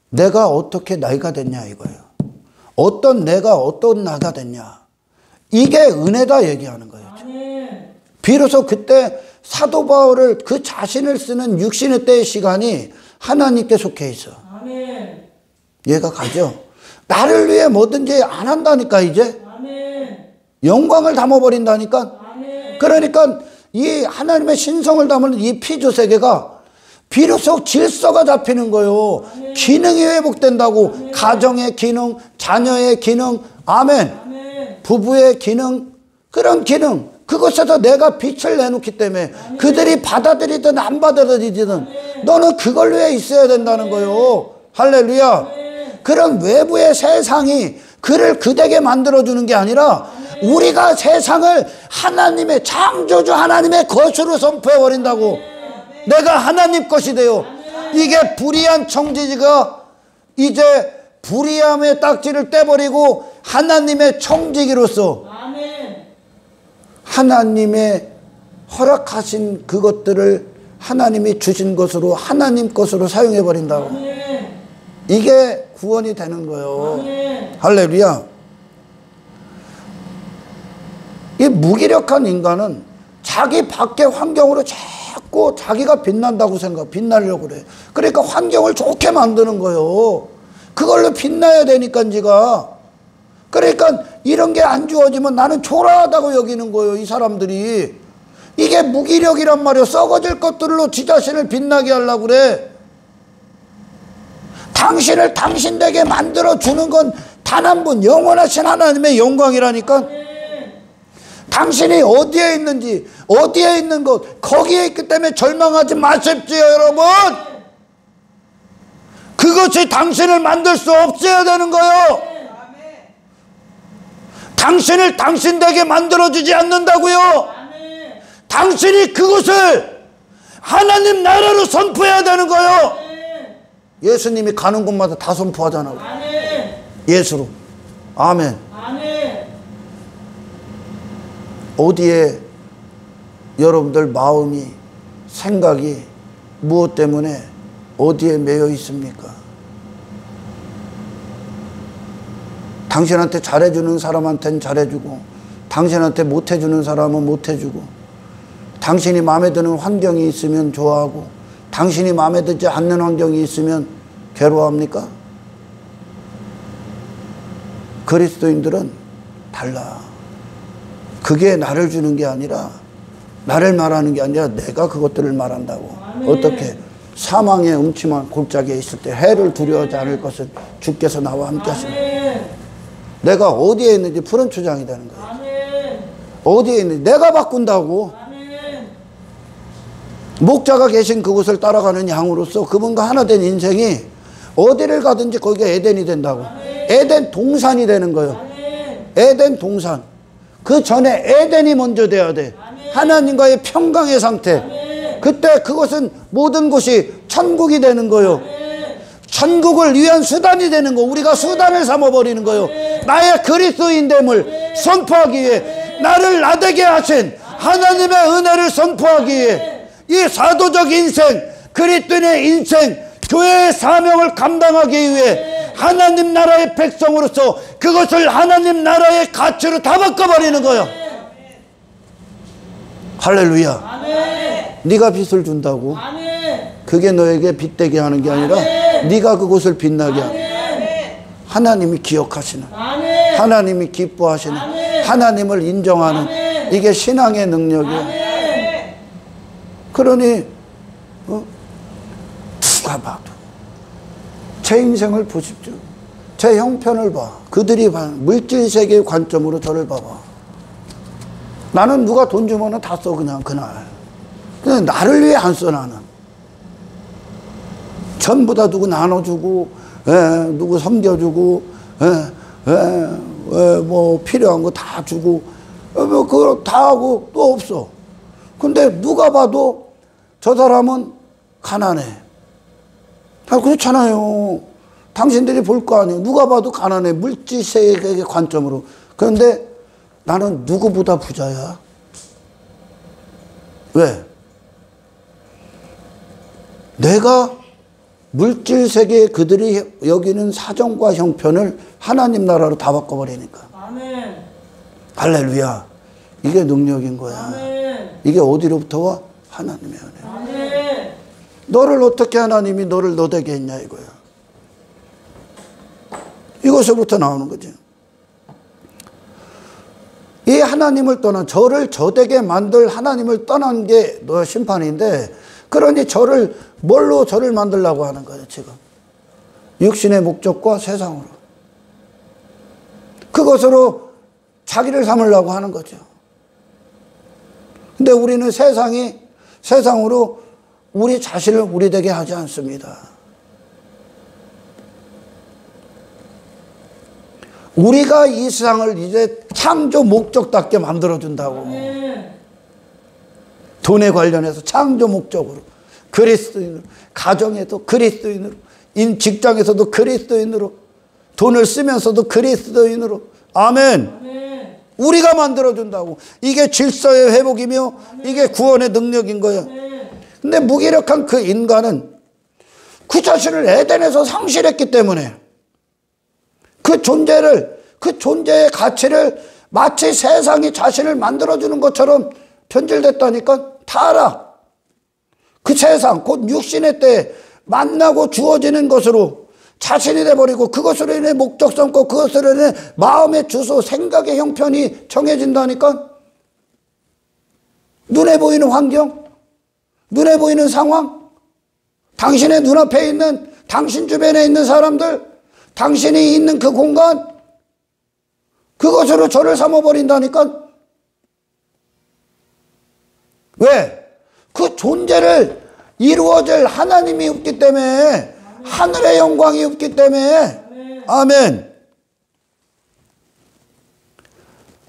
내가 어떻게 나이가 됐냐 이거예요. 어떤 내가 어떤 나가 됐냐. 이게 은혜다 얘기하는 거예요. 비로소 그때 사도 바울을 그 자신을 쓰는 육신의 때의 시간이 하나님께 속해 있어. 얘가 가죠. 나를 위해 뭐든지 안 한다니까 이제. 영광을 담아버린다니까. 그러니까 이 하나님의 신성을 담은 이 피조 세계가 비로소 질서가 잡히는 거예요. 기능이 회복된다고. 가정의 기능, 자녀의 기능, 아멘. 부부의 기능, 그런 기능. 그것에서 내가 빛을 내놓기 때문에 그들이 받아들이든 안 받아들이든 너는 그걸 위해 있어야 된다는 거예요. 할렐루야. 그런 외부의 세상이 그를 그대게 만들어주는 게 아니라 우리가 세상을 하나님의 창조주 하나님의 것으로 선포해버린다고. 내가 하나님 것이 돼요. 이게 불의한 청지기가 이제 불의함의 딱지를 떼버리고 하나님의 청지기로서 하나님의 허락하신 그것들을 하나님이 주신 것으로 하나님 것으로 사용해버린다고. 이게 구원이 되는 거예요. 할렐루야. 이 무기력한 인간은 자기 밖의 환경으로 자꾸 자기가 빛난다고 빛나려고 그래. 그러니까 환경을 좋게 만드는 거예요. 그걸로 빛나야 되니까 지가. 그러니까 이런 게 안 주어지면 나는 초라하다고 여기는 거예요. 이 사람들이. 이게 무기력이란 말이에요. 썩어질 것들로 지 자신을 빛나게 하려고 그래. 당신을 당신되게 만들어주는 건 단 한 분 영원하신 하나님의 영광이라니까. 당신이 어디에 있는지, 어디에 있는 것, 거기에 있기 때문에 절망하지 마십시오, 여러분. 그것이 당신을 만들 수 없어야 되는 거예요. 당신을 당신되게 만들어주지 않는다고요. 당신이 그곳을 하나님 나라로 선포해야 되는 거예요. 예수님이 가는 곳마다 다 선포하잖아요. 예수로. 아멘. 어디에 여러분들 마음이, 생각이 무엇 때문에 어디에 매여 있습니까? 당신한테 잘해주는 사람한테는 잘해주고 당신한테 못해주는 사람은 못해주고 당신이 마음에 드는 환경이 있으면 좋아하고 당신이 마음에 들지 않는 환경이 있으면 괴로워합니까? 그리스도인들은 달라. 그게 나를 주는 게 아니라 나를 말하는 게 아니라 내가 그것들을 말한다고. 어떻게? 사망의 음침한 골짜기에 있을 때 해를 두려워하지 않을 것은 주께서 나와 함께 하시는. 내가 어디에 있는지 푸른 초장이 되는 거예요. 어디에 있는지 내가 바꾼다고. 목자가 계신 그곳을 따라가는 양으로서 그분과 하나 된 인생이 어디를 가든지 거기가 에덴이 된다고. 에덴 동산이 되는 거예요. 에덴 동산. 그 전에 에덴이 먼저 돼야 돼. 하나님과의 평강의 상태. 그때 그것은 모든 곳이 천국이 되는 거예요. 천국을 위한 수단이 되는 거. 우리가 수단을 삼아버리는 거예요. 나의 그리스도인됨을 선포하기 위해, 나를 나되게 하신 하나님의 은혜를 선포하기 위해, 이 사도적 인생, 그리스도인의 인생, 교회의 사명을 감당하기 위해 하나님 나라의 백성으로서 그것을 하나님 나라의 가치로 다 바꿔버리는 거예요. 할렐루야. 네가 빛을 준다고. 그게 너에게 빛되게 하는 게 아니라 네가 그곳을 빛나게 하는, 하나님이 기억하시는, 하나님이 기뻐하시는, 하나님을 인정하는, 이게 신앙의 능력이야. 그러니 누가 봐도 제 인생을 보십시오. 제 형편을 봐. 그들이 물질세계의 관점으로 저를 봐봐. 나는 누가 돈 주면 다 써. 그냥 그날 나를 위해 안 써. 나는 전부 다 누구 나눠주고, 누구 섬겨주고, 뭐 필요한 거 다 주고, 뭐 그거 다 하고 또 없어. 근데 누가 봐도 저 사람은 가난해. 아, 그렇잖아요. 당신들이 볼 거 아니에요. 누가 봐도 가난해. 물질세계의 관점으로. 그런데 나는 누구보다 부자야. 왜? 내가 물질세계에 그들이 여기는 사정과 형편을 하나님 나라로 다 바꿔버리니까. 아멘. 할렐루야. 이게 능력인 거야. 아멘. 이게 어디로부터 와? 하나님의 은혜. 아멘. 너를 어떻게 하나님이 너를 너되게 했냐 이거야. 이것으로부터 나오는 거죠. 이 하나님을 떠난, 저를 저되게 만들 하나님을 떠난 게 너 심판인데, 그러니 뭘로 저를 만들려고 하는 거예요, 지금. 육신의 목적과 세상으로. 그것으로 자기를 삼으려고 하는 거죠. 근데 우리는 세상으로 우리 자신을 우리 되게 하지 않습니다. 우리가 이 세상을 이제 창조 목적답게 만들어준다고. 돈에 관련해서 창조 목적으로. 그리스도인으로. 가정에도 그리스도인으로. 직장에서도 그리스도인으로. 돈을 쓰면서도 그리스도인으로. 아멘. 우리가 만들어준다고. 이게 질서의 회복이며 이게 구원의 능력인 거예요. 근데 무기력한 그 인간은 그 자신을 에덴에서 상실했기 때문에 그 존재의 가치를 마치 세상이 자신을 만들어주는 것처럼 변질됐다니까. 다 알아. 그 세상, 곧 육신의 때에 만나고 주어지는 것으로 자신이 돼버리고 그것으로 인해 목적 삼고 그것으로 인해 마음의 주소, 생각의 형편이 정해진다니까. 눈에 보이는 환경, 눈에 보이는 상황, 당신의 눈앞에 있는, 당신 주변에 있는 사람들, 당신이 있는 그 공간, 그것으로 저를 삼아버린다니까. 왜? 그 존재를 이루어질 하나님이 없기 때문에, 하늘의 영광이 없기 때문에. 아멘.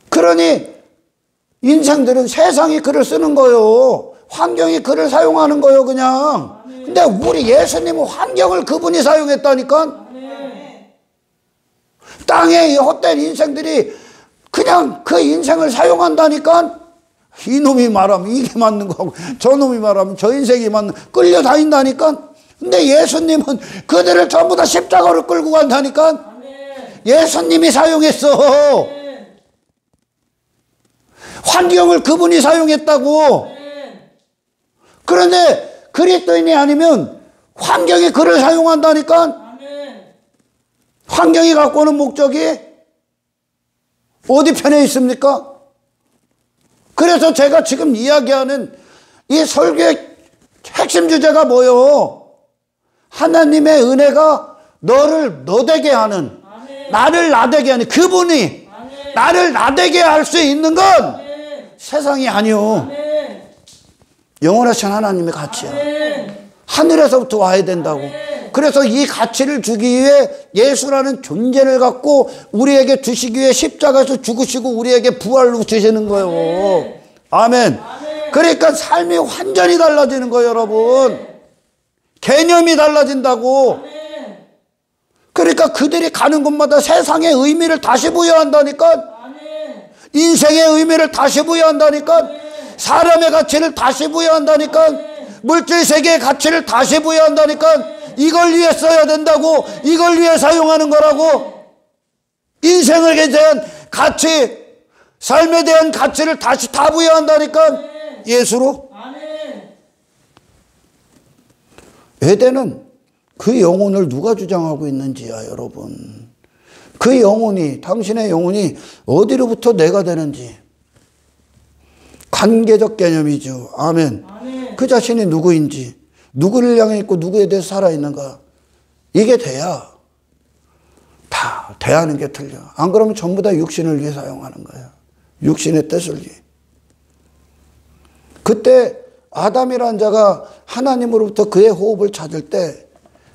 그러니 인생들은 세상이 글을 쓰는 거요. 환경이 글을 사용하는 거요, 그냥. 근데 우리 예수님은 환경을 그분이 사용했다니까. 땅에 헛된 인생들이 그냥 그 인생을 사용한다니까. 이놈이 말하면 이게 맞는 거고 저놈이 말하면 저 인생이 맞는, 끌려다닌다니까. 근데 예수님은 그들을 전부 다 십자가로 끌고 간다니까. 예수님이 사용했어. 환경을 그분이 사용했다고. 그런데 그리스도인이 아니면 환경이 그를 사용한다니까. 환경이 갖고 오는 목적이 어디 편에 있습니까? 그래서 제가 지금 이야기하는 이 설교의 핵심 주제가 뭐요? 하나님의 은혜가 너를 너되게 하는, 나를 나되게 하는 그분이 나를 나되게 할 수 있는 건 세상이 아니요, 영원하신 하나님의 가치야. 하늘에서부터 와야 된다고. 그래서 이 가치를 주기 위해 예수라는 존재를 갖고 우리에게 주시기 위해 십자가에서 죽으시고 우리에게 부활로 주시는 거예요. 아멘. 그러니까 삶이 완전히 달라지는 거예요, 여러분. 개념이 달라진다고. 그러니까 그들이 가는 곳마다 세상의 의미를 다시 부여한다니까. 인생의 의미를 다시 부여한다니까. 사람의 가치를 다시 부여한다니까. 물질 세계의 가치를 다시 부여한다니까. 이걸 위해 써야 된다고. 이걸 위해 사용하는 거라고. 인생에 대한 가치, 삶에 대한 가치를 다시 다 부여한다니까. 예수로. 에덴은 그 영혼을 누가 주장하고 있는지야, 여러분. 그 영혼이, 당신의 영혼이 어디로부터 내가 되는지. 관계적 개념이죠. 아멘. 그 자신이 누구인지, 누구를 향해 있고 누구에 대해서 살아있는가, 이게 돼야 다 대하는 게 틀려. 안 그러면 전부 다 육신을 위해 사용하는 거야. 육신의 뜻을 위해. 그때 아담이라는 자가 하나님으로부터 그의 호흡을 찾을 때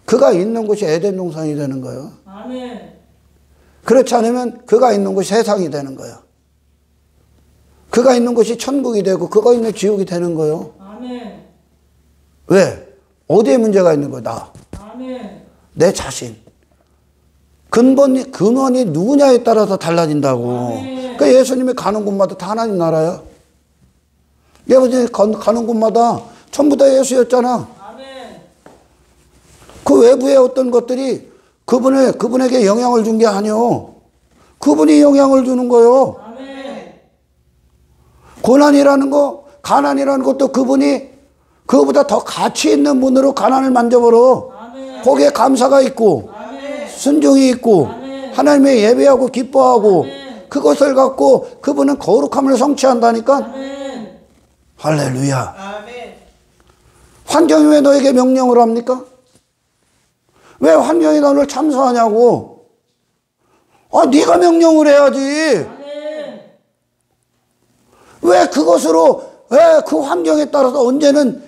그가 있는 곳이 에덴 동산이 되는 거예요. 아멘. 그렇지 않으면 그가 있는 곳이 세상이 되는 거야. 그가 있는 곳이 천국이 되고 그가 있는 지옥이 되는 거예요. 아멘. 왜? 어디에 문제가 있는 거야? 나. 아멘. 내 자신. 근원이 누구냐에 따라서 달라진다고. 아멘. 그러니까 예수님이 가는 곳마다 다 하나님 나라야. 예수님이 가는 곳마다 전부 다 예수였잖아. 아멘. 그 외부의 어떤 것들이 그분에게 영향을 준 게 아니요. 그분이 영향을 주는 거요. 아멘. 고난이라는 거, 가난이라는 것도 그분이 그거보다 더 가치 있는 분으로 가난을 만져버려. 아멘. 거기에 감사가 있고, 아멘. 순종이 있고, 아멘. 하나님의 예배하고 기뻐하고 그것을 갖고 그분은 거룩함을 성취한다니까. 할렐루야. 환경이 왜 너에게 명령을 합니까? 왜 환경이 너를 참소하냐고. 네가 명령을 해야지. 왜 그것으로 그 환경에 따라서 언제는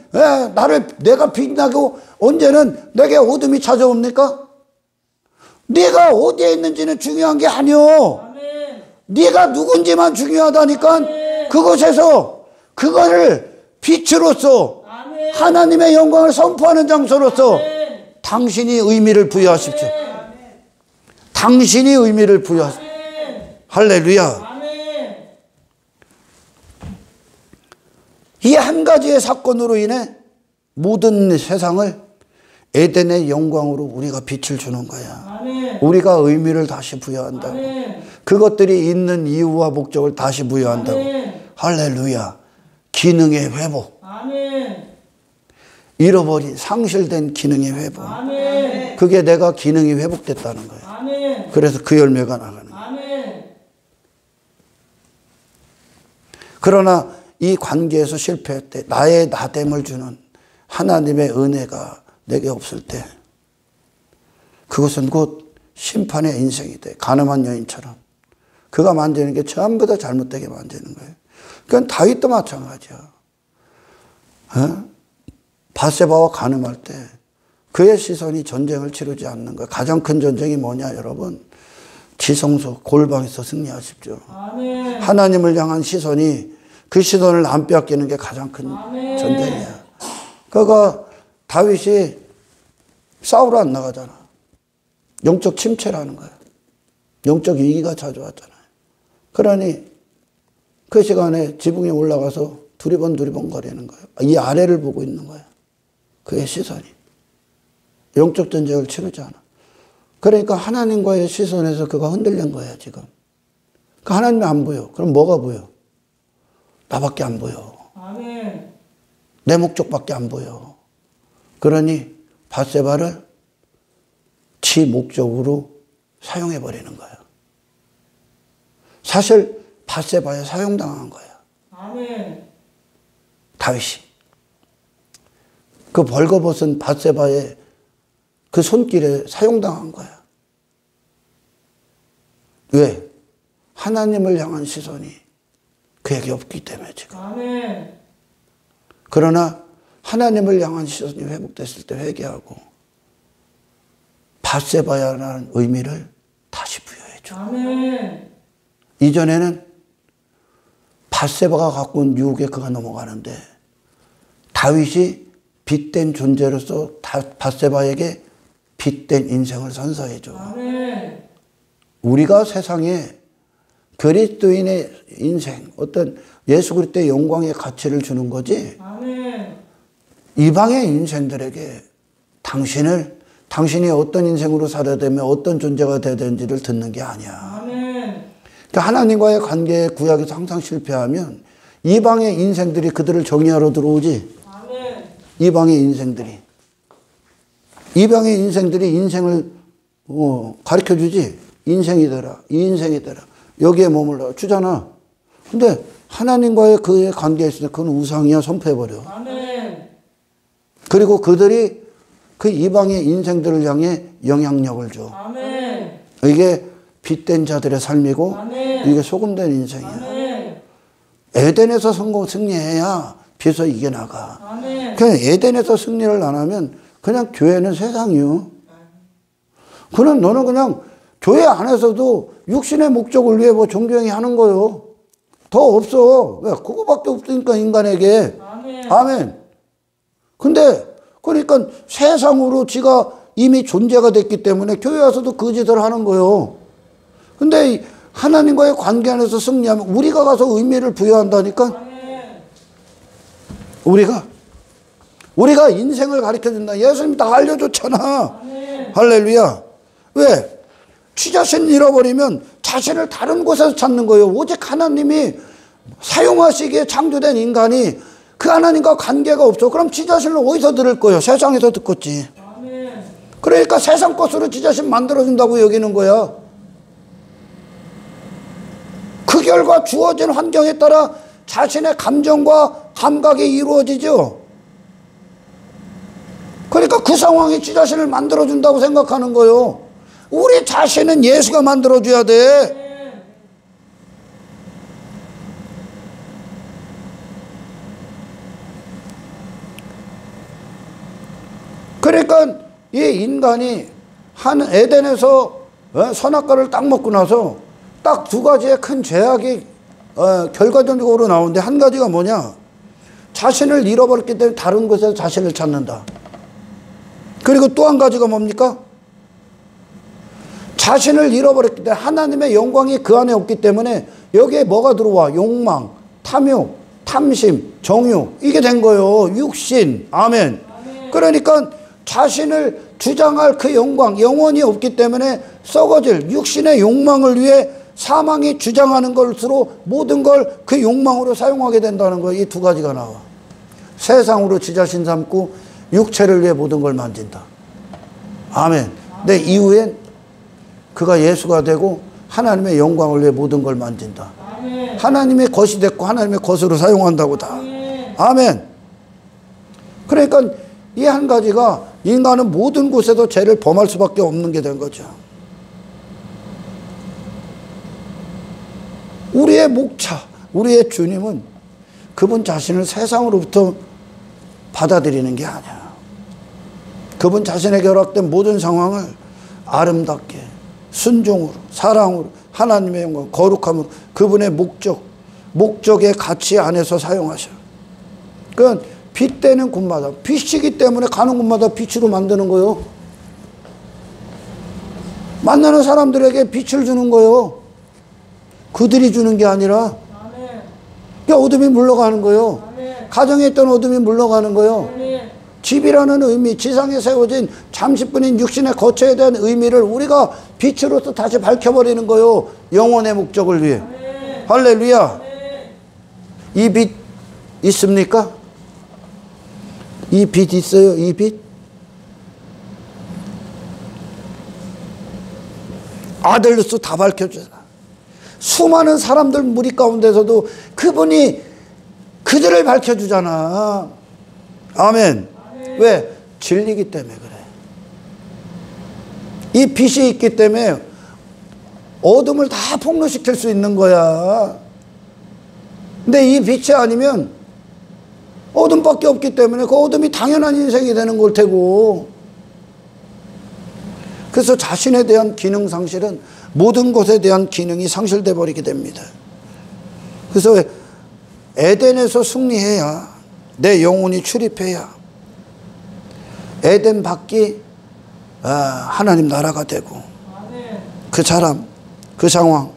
내가 빛나고 언제는 내게 어둠이 찾아옵니까? 네가 어디에 있는지는 중요한 게 아니오. 네가 누군지만 중요하다니까. 그곳에서 그거를 빛으로서 하나님의 영광을 선포하는 장소로서 당신이 의미를 부여하십시오. 당신이 의미를 부여하십시오. 할렐루야. 이 한 가지의 사건으로 인해 모든 세상을 에덴의 영광으로 우리가 빛을 주는 거야. 우리가 의미를 다시 부여한다고. 그것들이 있는 이유와 목적을 다시 부여한다고. 할렐루야. 기능의 회복. 잃어버린 상실된 기능의 회복. 그게 내가 기능이 회복됐다는 거야. 그래서 그 열매가 나가는 거야. 그러나 이 관계에서 실패할 때 나의 나됨을 주는 하나님의 은혜가 내게 없을 때 그것은 곧 심판의 인생이 돼. 가늠한 여인처럼 그가 만지는 게 전부 다 잘못되게 만지는 거예요. 그건 다윗도 마찬가지야. 밧세바와 가늠할 때 그의 시선이 전쟁을 치르지 않는 거예요. 가장 큰 전쟁이 뭐냐 여러분? 지성소 골방에서 승리하십시오. 하나님을 향한 시선이 그 시선을 안 빼앗기는 게 가장 큰 전쟁이야. 그러니까 다윗이 싸우러 안 나가잖아. 영적 침체라는 거야. 영적 위기가 찾아왔잖아요. 그러니 그 시간에 지붕에 올라가서 두리번 거리는 거예요. 이 아래를 보고 있는 거야. 그의 시선이. 영적 전쟁을 치르지 않아. 그러니까 하나님과의 시선에서 그가 흔들린 거야 지금. 그러니까 하나님이 안 보여. 그럼 뭐가 보여? 나밖에 안 보여. 내 목적밖에 안 보여. 그러니 밧세바를 지 목적으로 사용해 버리는 거야. 사실 밧세바에 사용당한 거야. 다윗이. 그 벌거벗은 밧세바의 그 손길에 사용당한 거야. 왜? 하나님을 향한 시선이 그에게 없기 때문에 지금. 그러나 하나님을 향한 시선이 회복됐을 때 회개하고 밧세바야라는 의미를 다시 부여해줘. 이전에는 밧세바가 갖고 온 유혹에 그가 넘어가는데 다윗이 빛된 존재로서 밧세바에게 빛된 인생을 선사해줘. 우리가 세상에 그리스도인의 인생, 어떤 예수 그리스도의 영광의 가치를 주는 거지. 이방의 인생들에게 당신이 어떤 인생으로 살아야 되며 어떤 존재가 돼야 되는지를 듣는 게 아니야. 그러니까 하나님과의 관계에 구약에서 항상 실패하면 이방의 인생들이 그들을 정의하러 들어오지. 이방의 인생들이 인생을 가르쳐주지. 인생이 되라, 이 인생이 되라. 여기에 머물러 주잖아. 근데 하나님과의 그의 관계에 있을 때 그건 우상이야. 선포해버려. 그리고 그들이 그 이방의 인생들을 향해 영향력을 줘. 이게 빛된 자들의 삶이고 이게 소금된 인생이야. 에덴에서 승리해야 비로소 이겨나가. 그냥 에덴에서 승리를 안 하면 그냥 교회는 세상이요. 그럼 너는 그냥 교회 안에서도 육신의 목적을 위해 뭐 종교행위 하는 거요. 더 없어. 왜? 그거밖에 없으니까 인간에게. 아멘. 근데 그러니까 세상으로 지가 이미 존재가 됐기 때문에 교회 와서도 그 짓을 하는 거요. 근데 하나님과의 관계 안에서 승리하면 우리가 가서 의미를 부여한다니까. 우리가 인생을 가르쳐준다. 예수님 다 알려줬잖아. 할렐루야. 왜? 취자신 잃어버리면 자신을 다른 곳에서 찾는 거예요. 오직 하나님이 사용하시기에 창조된 인간이 그 하나님과 관계가 없어. 그럼 취자신을 어디서 들을 거예요? 세상에서 듣겠지. 그러니까 세상 것으로 취자신 만들어준다고 여기는 거야. 그 결과 주어진 환경에 따라 자신의 감정과 감각이 이루어지죠. 그러니까 그 상황이 지 자신을 만들어준다고 생각하는 거예요. 우리 자신은 예수가 만들어줘야 돼. 그러니까 이 인간이 한 에덴에서 선악과를 딱 먹고 나서 딱 두 가지의 큰 죄악이 결과적으로 나오는데, 한 가지가 뭐냐? 자신을 잃어버렸기 때문에 다른 곳에서 자신을 찾는다. 그리고 또 한 가지가 뭡니까? 자신을 잃어버렸기 때문에 하나님의 영광이 그 안에 없기 때문에 여기에 뭐가 들어와? 욕망, 탐욕, 탐심, 정욕, 이게 된 거예요. 육신. 아멘. 그러니까 자신을 주장할 그 영광, 영혼이 없기 때문에 썩어질 육신의 욕망을 위해 사망이 주장하는 것으로 모든 걸 그 욕망으로 사용하게 된다는 거예요. 이 두 가지가 나와. 세상으로 지 자신 삼고 육체를 위해 모든 걸 만진다. 아멘. 근데 이후엔 그가 예수가 되고 하나님의 영광을 위해 모든 걸 만진다. 하나님의 것이 됐고 하나님의 것으로 사용한다고 다. 아멘. 그러니까 이 한 가지가 인간은 모든 곳에서 죄를 범할 수밖에 없는 게 된 거죠. 우리의 목차, 우리의 주님은 그분 자신을 세상으로부터 받아들이는 게 아니야. 그분 자신에게 허락된 모든 상황을 아름답게, 순종으로, 사랑으로, 하나님의 영광, 거룩함으로 그분의 목적의 가치 안에서 사용하셔. 그러니까 빛 되는 곳마다, 빛이기 때문에 가는 곳마다 빛으로 만드는 거예요. 만나는 사람들에게 빛을 주는 거예요. 그들이 주는 게 아니라 그러니까 어둠이 물러가는 거예요. 가정에 있던 어둠이 물러가는 거예요. 집이라는 의미, 지상에 세워진 잠시뿐인 육신의 거처에 대한 의미를 우리가 빛으로서 다시 밝혀버리는 거예요. 영혼의 목적을 위해. 할렐루야. 이 빛 있습니까? 이 빛 있어요? 이 빛? 아들로서 다 밝혀주잖아. 수많은 사람들 무리 가운데서도 그분이 그들을 밝혀주잖아. 아멘. 왜? 진리이기 때문에 그래. 이 빛이 있기 때문에 어둠을 다 폭로시킬 수 있는 거야. 근데 이 빛이 아니면 어둠밖에 없기 때문에 그 어둠이 당연한 인생이 되는 걸 테고. 그래서 자신에 대한 기능 상실은 모든 것에 대한 기능이 상실돼 버리게 됩니다. 그래서 에덴에서 승리해야, 내 영혼이 출입해야 에덴 밖이 하나님 나라가 되고, 그 사람, 그 상황,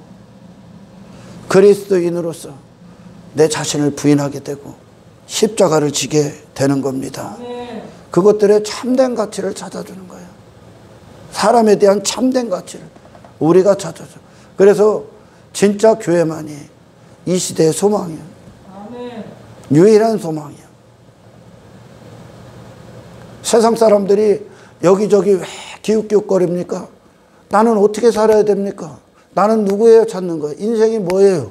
그리스도인으로서 내 자신을 부인하게 되고 십자가를 지게 되는 겁니다. 그것들의 참된 가치를 찾아주는 거예요. 사람에 대한 참된 가치를 우리가 찾아줘. 그래서 진짜 교회만이 이 시대의 소망이야. 유일한 소망이야. 세상 사람들이 여기저기 왜 기웃기웃거립니까? 나는 어떻게 살아야 됩니까? 나는 누구예요? 찾는 거예요. 인생이 뭐예요?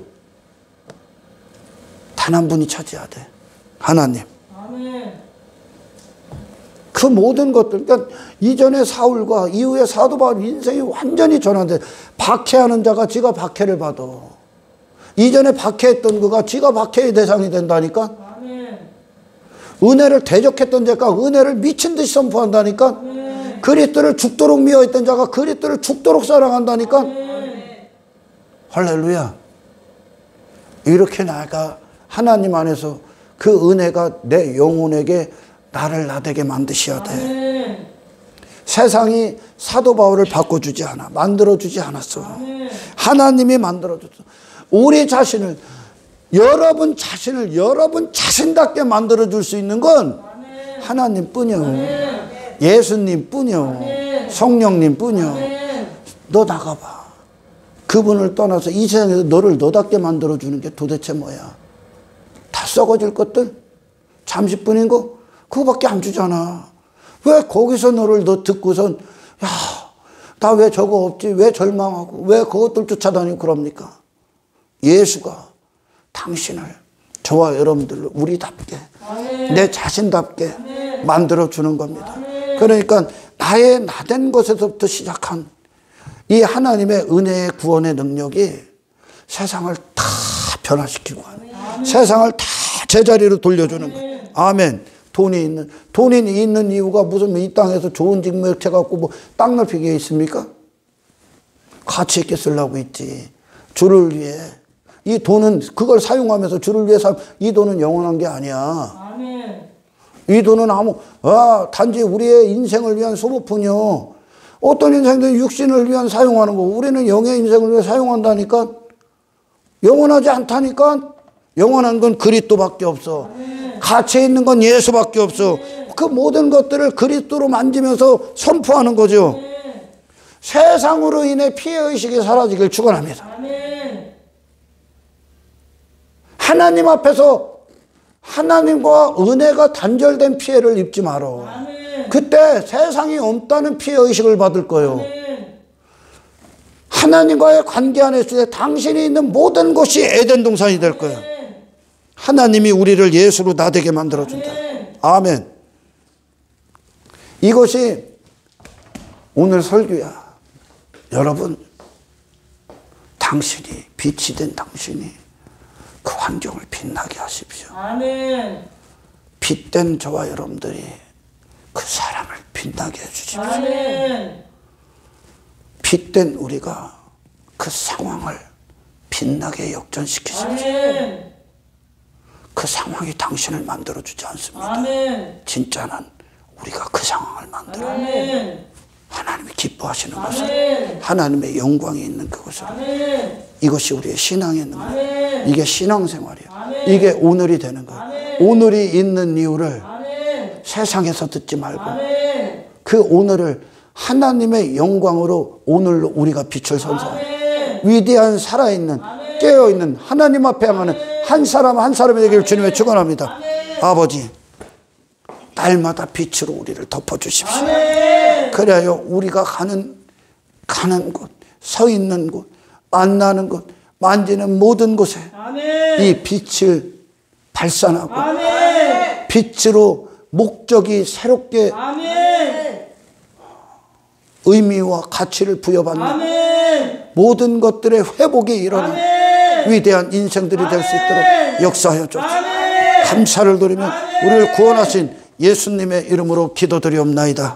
단 한 분이 차지해야 돼. 하나님. 그 모든 것들, 그러니까 이전의 사울과 이후의 사도 바울 인생이 완전히 전환돼. 박해하는 자가 지가 박해를 받아. 이전에 박해했던 그가 지가 박해의 대상이 된다니까. 은혜를 대적했던 자가 은혜를 미친 듯이 선포한다니까. 그리스도를 죽도록 미워했던 자가 그리스도를 죽도록 사랑한다니까. 할렐루야. 이렇게 나가 하나님 안에서 그 은혜가 내 영혼에게 나를 나되게 만드셔야 돼. 세상이 사도 바울을 바꿔주지 않아. 만들어주지 않았어. 하나님이 만들어줬어. 우리 자신을, 여러분 자신을 여러분 자신답게 만들어줄 수 있는 건 하나님 뿐이요. 예수님 뿐이요. 성령님 뿐이요. 너 나가봐. 그분을 떠나서 이 세상에서 너를 너답게 만들어주는 게 도대체 뭐야? 다 썩어질 것들? 잠시뿐인 거? 그거밖에 안 주잖아. 왜 거기서 너를 너 듣고선 야, 나 왜 저거 없지? 왜 절망하고 왜 그것들 쫓아다니고 그럽니까? 예수가 당신을, 저와 여러분들을 우리답게, 내 자신답게 만들어주는 겁니다. 그러니까 나의 나된 것에서부터 시작한 이 하나님의 은혜의 구원의 능력이 세상을 다 변화시키고 세상을 다 제자리로 돌려주는 거예요. 아멘. 돈이 있는 이유가 무슨 이 땅에서 좋은 직무에 해갖고 뭐 땅 넓히기에 있습니까? 가치 있게 쓰려고 있지. 주를 위해. 이 돈은 그걸 사용하면서 주를 위해 이 돈은 영원한 게 아니야. 아멘. 이 돈은 단지 우리의 인생을 위한 소모품이요. 어떤 인생들은 육신을 위한 사용하는 거고 우리는 영의 인생을 위해 사용한다니까. 영원하지 않다니까. 영원한 건 그리스도밖에 없어. 가치 있는 건 예수밖에 없어. 그 모든 것들을 그리스도로 만지면서 선포하는 거죠. 세상으로 인해 피해의식이 사라지길 축원합니다. 하나님 앞에서 하나님과 은혜가 단절된 피해를 입지 마라. 그때 세상이 없다는 피해의식을 받을 거예요. 하나님과의 관계 안에 있을 때 당신이 있는 모든 곳이 에덴 동산이 될 거예요. 하나님이 우리를 예수로 나되게 만들어준다. 아멘. 이것이 오늘 설교야. 여러분, 당신이, 빛이 된 당신이 그 환경을 빛나게 하십시오. 아멘. 빛된 저와 여러분들이 그 사랑을 빛나게 해주십시오. 아멘. 빛된 우리가 그 상황을 빛나게 역전시키십시오. 아멘. 그 상황이 당신을 만들어주지 않습니다. 아멘. 진짜는 우리가 그 상황을 만들어요. 아멘. 하나님이 기뻐하시는 곳을, 하나님의 영광이 있는 그곳을. 이것이 우리의 신앙의 능력. 이게 신앙생활이에요. 이게 오늘이 되는 거예요. 오늘이 있는 이유를 세상에서 듣지 말고 그 오늘을 하나님의 영광으로 오늘로 우리가 빛을 선사해요. 위대한 살아있는 깨어있는 하나님 앞에 향하는 한 사람 한 사람이 되기를 주님의 축원합니다. 아버지, 날마다 빛으로 우리를 덮어주십시오. 그래야 우리가 가는 곳, 서 있는 곳, 만나는 곳, 만지는 모든 곳에 이 빛을 발산하고 빛으로 목적이 새롭게 의미와 가치를 부여받는 모든 것들의 회복이 일어나는 위대한 인생들이 될 수 있도록 역사하여 주옵소서. 감사를 드리며 우리를 구원하신 예수님의 이름으로 기도드리옵나이다.